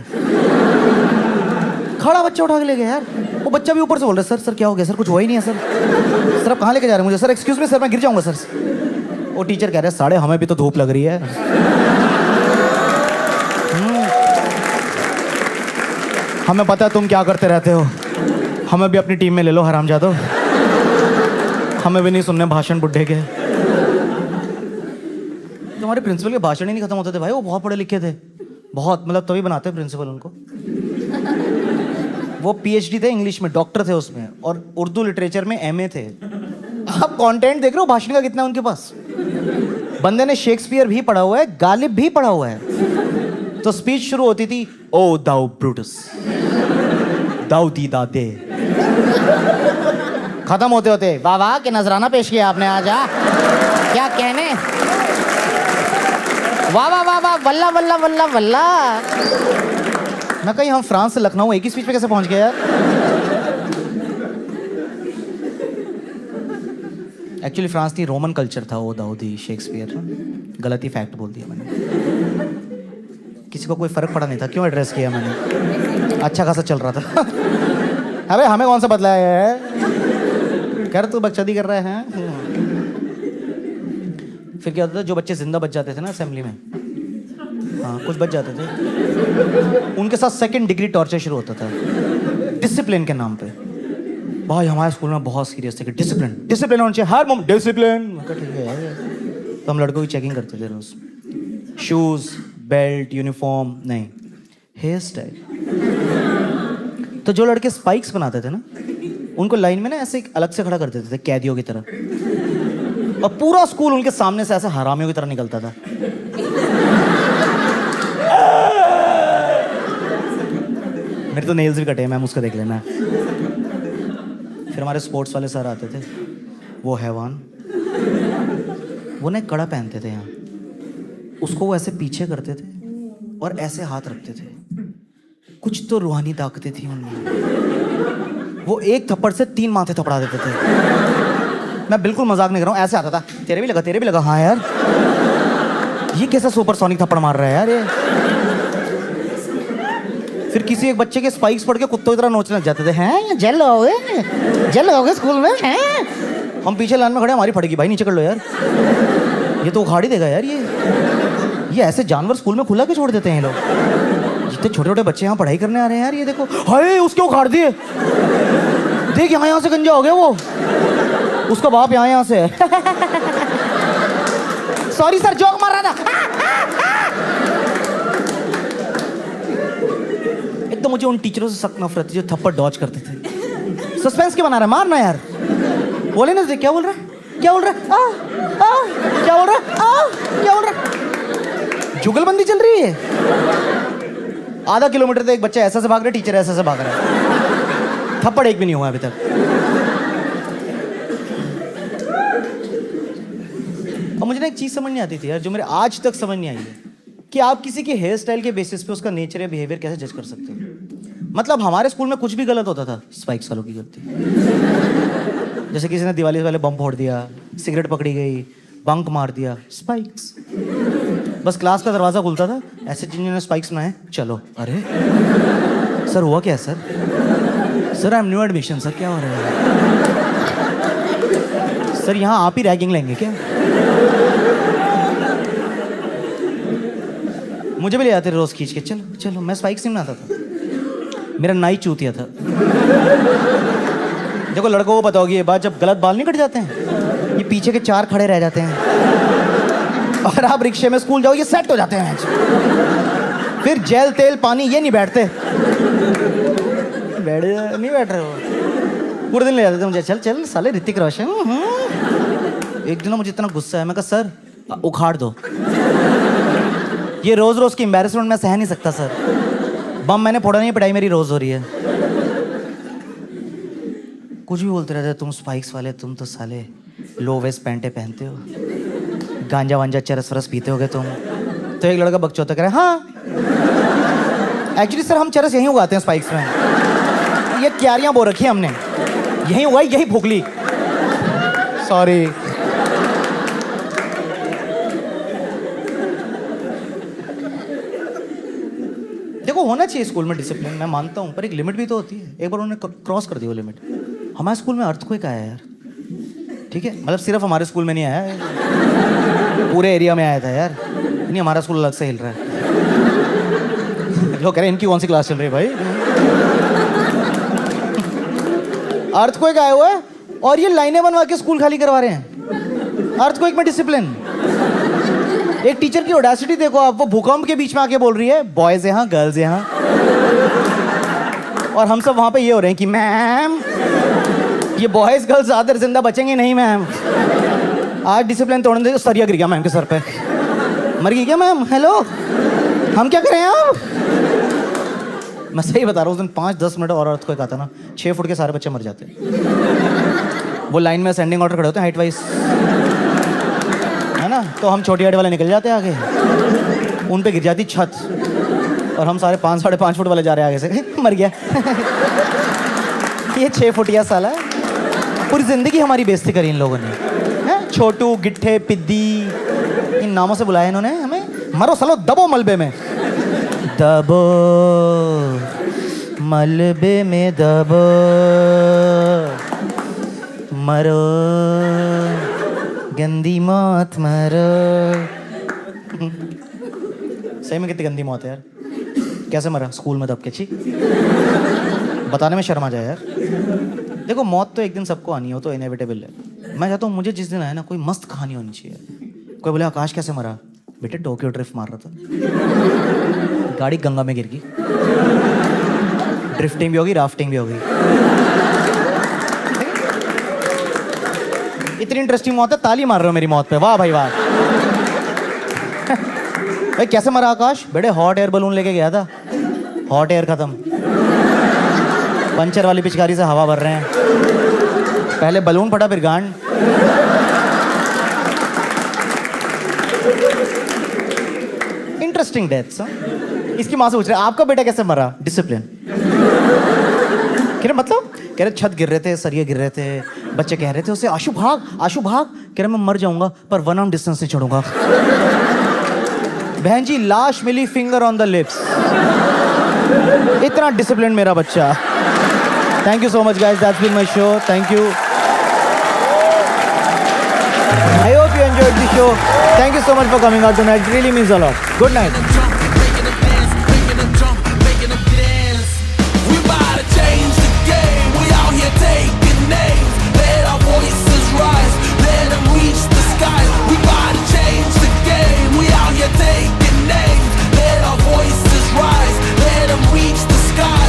खड़ा बच्चा उठा के ले गया यार। वो बच्चा भी ऊपर से बोल रहा है, सर सर क्या हो गया सर? कुछ हुआ ही नहीं है सर। सर आप कहाँ लेके जा रहे हैं मुझे? सर एक्सक्यूज मी सर, मैं गिर जाऊंगा सर। वो टीचर कह रहे हैं, साढ़े हमें भी तो धूप लग रही है। हमें पता है तुम क्या करते रहते हो, हमें भी अपनी टीम में ले लो हरामजादो। हमें भी नहीं सुनने भाषण बुड्ढे के। हमारे प्रिंसिपल के भाषण ही नहीं खत्म होते थे भाई, वो बहुत पढ़े लिखे थे, बहुत, मतलब तभी बनाते प्रिंसिपल उनको। वो पीएचडी थे इंग्लिश में, डॉक्टर थे उसमें, और उर्दू लिटरेचर में एमए थे। आप कंटेंट देख रहे हो भाषण का कितना है उनके पास। बंदे ने शेक्सपियर भी पढ़ा हुआ है, गालिब भी पढ़ा हुआ है। तो स्पीच शुरू होती थी, ओ दाऊ ब्रूटस, दाऊ दी दादे, खत्म होते होते वाह वाह के नजराना पेश किया आपने आज, क्या कहने, वाह वाह वाह वाह, वल्ला वल्ला वल्ला वल्ला। मैं कहीं हम फ्रांस से लखनऊ एक ही स्पीच पे कैसे पहुंच गए यार। एक्चुअली फ्रांस नहीं, रोमन कल्चर था वो दाऊदी शेक्सपियर। गलती फैक्ट बोल दिया मैंने, किसी को कोई फर्क पड़ा नहीं था, क्यों एड्रेस किया मैंने, अच्छा खासा चल रहा था। अबे हमें कौन सा बदलाया है, कर तू बकचोदी कर रहा है। फिर क्या होता था, जो बच्चे जिंदा बच जाते थे ना असेंबली में, हाँ कुछ बच जाते थे, उनके साथ सेकंड डिग्री टॉर्चर शुरू होता था डिसिप्लिन के नाम पे। भाई हमारे स्कूल में बहुत सीरियस थे कि डिसिप्लिन डिसिप्लिन होना चाहिए हर मोमेंट, डिसिप्लिन। ठीक है, तो हम लड़कों की चेकिंग करते थे रोज, शूज, बेल्ट, यूनिफॉर्म, नहीं हेयर स्टाइल। तो जो लड़के स्पाइक्स बनाते थे ना, उनको लाइन में ना ऐसे अलग से खड़ा कर देते थे कैदियों की तरह, और पूरा स्कूल उनके सामने से ऐसे हरामियों की तरह निकलता था। मेरे तो नेल्स भी कटे हैं मैम, उसका देख लेना। फिर हमारे स्पोर्ट्स वाले सर आते थे, वो हैवान, वो ना एक कड़ा पहनते थे यहाँ, उसको वो ऐसे पीछे करते थे और ऐसे हाथ रखते थे। कुछ तो रूहानी ताकतें थी उनमें। वो एक थप्पड़ से 3 माथे थपड़ा देते थे। मैं बिल्कुल मजाक नहीं कर रहा हूँ, ऐसे आता था, तेरे भी लगा, तेरे भी लगा, हाँ यार ये कैसा सुपरसोनिक थप्पड़ मार रहा है यार ये। फिर किसी एक बच्चे के स्पाइक्स पड़ के कुत्तों की तरह नोचने लग जाते थे, हैं जेल होगे स्कूल में, हैं। हम पीछे लाइन में खड़े, हमारी फटेगी भाई, नीचे कर लो यार, ये तो उखाड़ ही देगा यार। ये ऐसे जानवर स्कूल में खुला के छोड़ देते हैं ये लोग। जितने छोटे छोटे बच्चे यहाँ पढ़ाई करने आ रहे हैं यार, ये देखो, हाय उसके उखाड़ दिए, देख यहाँ से गंजा हो गया वो, उसका बाप यहाँ से। सॉरी सर, जोक मार रहा था। एक तो मुझे उन टीचरों से सख्त नफरत थी जो थप्पड़ डॉज करते थे। सस्पेंस क्यों बना रहा है, मारना यार, बोले ना, क्या बोल रहा है, क्या बोल रहा है, क्या बोल रहा है, क्या बोल रहा है। जुगलबंदी चल रही है। आधा किलोमीटर तक एक बच्चा ऐसा से भाग रहा है, टीचर ऐसा से भाग रहा है, थप्पड़ एक भी नहीं हुआ अभी तक। और मुझे ना एक चीज समझ नहीं आती थी यार, जो मेरे आज तक समझ नहीं आई है, कि आप किसी के हेयर स्टाइल के बेसिस पे उसका नेचर या बिहेवियर कैसे जज कर सकते हो। मतलब हमारे स्कूल में कुछ भी गलत होता था, स्पाइक्स वालों की गलती। जैसे किसी ने दिवाली वाले बम फोड़ दिया, सिगरेट पकड़ी गई, बंक मार दिया, स्पाइक्स। बस क्लास का दरवाजा खुलता था, ऐसे जिन्होंने स्पाइक्स बनाए, चलो। अरे सर हुआ क्या sir I am new admission sir, क्या हो रहा है सर, यहाँ आप ही रैगिंग लेंगे क्या। मुझे भी ले आते रोज खींच के, चलो चलो। मैं स्पाइक्स नहीं बनाता था, मेरा नाई चूतिया था। देखो लड़कों को पता होगी ये बात, जब गलत बाल नहीं कट जाते हैं, ये पीछे के 4 खड़े रह जाते हैं, और आप रिक्शे में स्कूल जाओ, ये सेट हो जाते हैं। फिर जेल तेल पानी ये नहीं बैठते, नहीं बैठ रहे हो, पूरे दिन ले जाते थे मुझे, चल चल साले ऋतिक रोशन। एक दिन मुझे इतना गुस्सा है, मैं कहा सर उखाड़ दो, ये रोज रोज की एम्बैरेसमेंट मैं सह नहीं सकता सर। बम मैंने फोड़ा नहीं, पिटाई मेरी रोज हो रही है। कुछ भी बोलते रहते, तुम स्पाइक्स वाले, तुम तो साले लो वेस्ट पैंटे पहनते हो, गांजा वांजा चरस वरस पीते होगे तुम। तो एक लड़का बकचोदा करे, हाँ एक्चुअली सर हम चरस यहीं उगाते हैं स्पाइक्स में, ये क्यारियां बो रखी है हमने, यहीं उगाई यहीं फूक ली, सॉरी। देखो होना चाहिए स्कूल में डिसिप्लिन, मैं मानता हूँ, पर एक लिमिट भी तो होती है। एक बार उन्होंने क्रॉस कर दी वो लिमिट। हमारे स्कूल में अर्थक्वेक आया यार, ठीक है, मतलब सिर्फ हमारे स्कूल में नहीं आया, पूरे एरिया में आया था यार। नहीं हमारा स्कूल अलग से हिल रहा है। लोग कह रहे हैं इनकी कौन सी क्लास चल रही है भाई। अर्थक्वेक आया हुआ है और ये लाइनें बनवा के स्कूल खाली करवा रहे हैं। अर्थक्वेक में डिसिप्लिन। एक टीचर की ऑडेसिटी देखो आप, वो भूकंप के बीच में आके बोल रही है बॉयज यहाँ गर्ल्स यहाँ, और हम सब वहां पे ये हो रहे हैं कि मैम ये बॉयज गर्ल्स आदर जिंदा बचेंगे नहीं मैम। आज डिसिप्लिन तोड़ने दे, सरिया गिर गया मैम के सर पे, मर गई क्या मैम? हेलो, हम क्या करें अब? मैं सही बता रहा हूँ, उस दिन 5-10 मिनट और अर्थक्वेक आता ना, 6 फुट के सारे बच्चे मर जाते। वो लाइन में असेंडिंग ऑर्डर खड़े होते हैं हाइट वाइज, है ना, तो हम छोटी हाइट वाले निकल जाते हैं आगे, उन पे गिर जाती छत, और हम सारे 5-5.5 फुट वाले जा रहे हैं आगे से। मर गया। ये 6 फुटिया साला, पूरी जिंदगी हमारी बेइज्जती करी इन लोगों ने, हैं? छोटू, गिट्ठे, पिद्दी, इन नामों से बुलाया इन्होंने हमें। मरो सालो, दबो मलबे में, दबो मलबे में, दबो मरो गंदी मौत मरो। सही में कितनी गंदी मौत है यार। कैसे मरा? स्कूल में दब के। छी, बताने में शर्म आ जाए यार। देखो मौत तो एक दिन सबको आनी है, वो तो इनएविटेबल है। मैं चाहता हूँ मुझे जिस दिन आया ना, कोई मस्त कहानी होनी चाहिए। कोई बोले आकाश कैसे मरा? बेटे टोक्यो ड्रिफ्ट मार रहा था, गाड़ी गंगा में गिर गई। ड्रिफ्टिंग भी होगी, राफ्टिंग भी होगी। इतनी इंटरेस्टिंग मौत है, ताली मार रहे हो मेरी मौत पे, वाह भाई वाह। भाई कैसे मरा आकाश? बेटे हॉट एयर बलून लेके गया था, हॉट एयर खत्म, पंचर वाली पिचकारी से हवा भर रहे हैं, पहले बलून फटा फिर गांड। Interesting deaths. इसकी माँ से पूछ रहे आपका बेटा कैसे मरा? डिसिप्लिन। कह रहे मतलब? कह रहे छत गिर रहे थे, सरिये गिर रहे थे, बच्चे कह रहे थे उसे आशु भाग, आशु भाग। कह रहे मैं मर जाऊंगा पर 1 आर्म डिस्टेंस नहीं छोड़ूंगा। बहन जी लाश मिली, फिंगर ऑन द लिप्स। इतना डिसिप्लिन मेरा बच्चा। Thank you so much guys, that's been my show. Thank you. I hope you enjoyed the show. Thank you so much for coming out tonight. It really means a lot. Good night. We about to change the game. We out here taking names. Let our voices rise. Let them reach the sky. We about to change the game. We out here taking names. Let our voices rise. Let them reach the sky.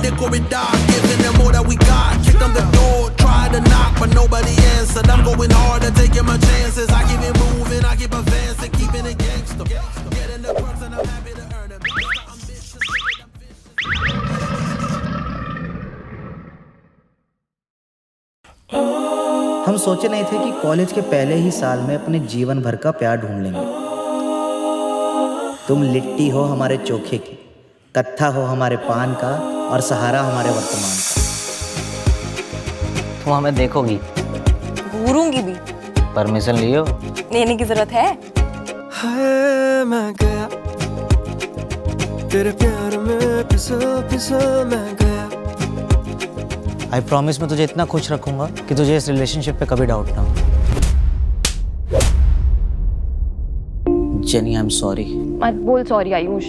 Hickory dock, giving them all that we got. Kick on the door, try to knock, but nobody answered. I'm going harder, taking my chances. I keep it moving, I keep advancing, keeping it gangster. Getting the perks and I'm happy to earn it. हम सोचे नहीं थे कि college के पहले ही साल में अपने जीवन भर का प्यार ढूंढ लेंगे। तुम लिट्टी हो हमारे चोखे की, कत्था हो हमारे पान का, और सहारा हमारे वर्तमान का। तुम हमें देखोगी? घूरूंगी भी। परमिशन लियो? लेने की जरूरत है? हाय मैं गया तेरे प्यार में, फिसल मैं गया। आई प्रॉमिस मैं तुझे इतना खुश रखूंगा कि तुझे इस रिलेशनशिप पे कभी डाउट ना हो। Jenny I am sorry. मत बोल सॉरी आयुष,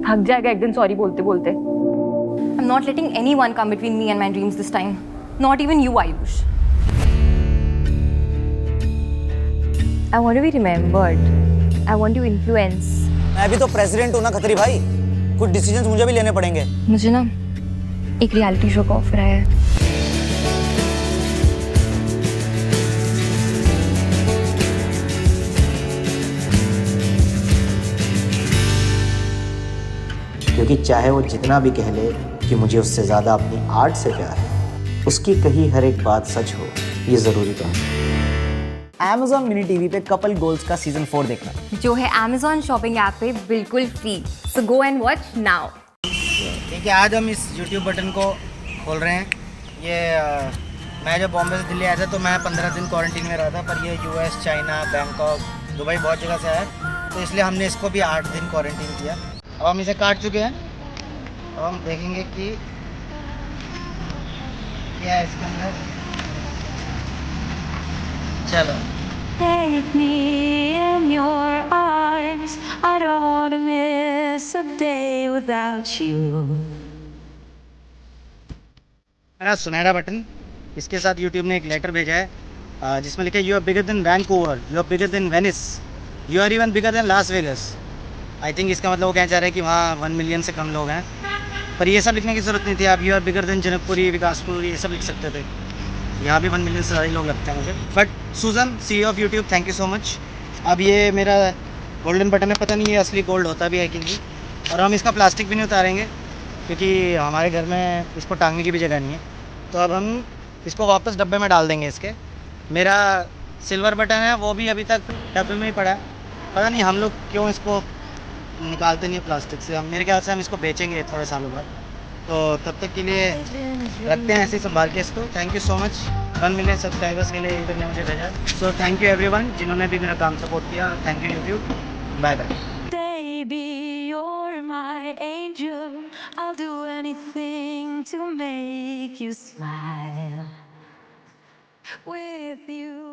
थक जाएगा एक दिन सॉरी बोलते बोलते। I'm not letting anyone come between me and my dreams this time. Not even you, Ayush. I want to be remembered. I want to influence. मैं भी तो प्रेसिडेंट हूँ ना खतरी भाई, कुछ डिसीजंस मुझे भी लेने पड़ेंगे। मुझे ना एक रियलिटी शो का ऑफर आया है। क्योंकि चाहे वो जितना भी कह ले कि मुझे उससे ज़्यादा अपनी आर्ट से प्यार है, उसकी कही हर एक बात सच हो, ये ज़रूरी तो है। Amazon मिनी टीवी पे कपल गोल्स का सीजन 4 देखना, जो है Amazon शॉपिंग ऐप पे बिल्कुल free. So go and watch now. ठीक है, आज हम इस YouTube बटन को खोल रहे हैं। ये मैं जब बॉम्बे से दिल्ली आया था तो मैं 15 दिन क्वारंटीन में रहा था, पर ये US, चाइना, बैंकॉक, दुबई बहुत जगह से आया, तो इसलिए हमने इसको भी 8 दिन क्वारंटीन किया। अब हम इसे काट चुके हैं, अब हम देखेंगे कि क्या है इसके अंदर। चलो Take me in your arms. I don't want to miss a day without you. मेरा सुनहरा बटन इसके साथ यूट्यूब ने एक लेटर भेजा है जिसमें लिखा है you are bigger than Vancouver, you are bigger than Venice, you are even bigger than Las Vegas. I think इसका मतलब वो कहना चाह रहे हैं कि वहाँ 1 मिलियन से कम लोग हैं, पर ये सब लिखने की ज़रूरत नहीं थी। आप you are bigger than Janakpuri, Vikaspur, ये सब लिख सकते थे। यहाँ भी 1 मिलियन से ज़्यादा लोग लगते हैं मुझे। But Susan, CEO of YouTube, thank you so much. अब ये मेरा गोल्डन बटन है, पता नहीं ये असली गोल्ड होता भी है कि नहीं। और हम इसका प्लास्टिक भी नहीं उतारेंगे क्योंकि हमारे घर में इसको टांगने की भी जगह नहीं है। तो अब हम इसको वापस डब्बे में डाल देंगे इसके। मेरा सिल्वर बटन है वो भी अभी तक डब्बे में ही पड़ा है, पता नहीं हम लोग क्यों इसको निकालते नहीं है प्लास्टिक से। हम मेरे ख्याल से हम इसको बेचेंगे थोड़े सालों बाद, तो तब तक के लिए रखते हैं ऐसे ही संभाल के इसको। Thank you so much 1 million subscribers के लिए यूट्यूब ने मुझे भेजा। सो थैंक यू एवरीवन जिन्होंने भी मेरा काम सपोर्ट किया। Thank you YouTube, bye bye. Baby, you're my angel. I'll do anything to make you smile. With you.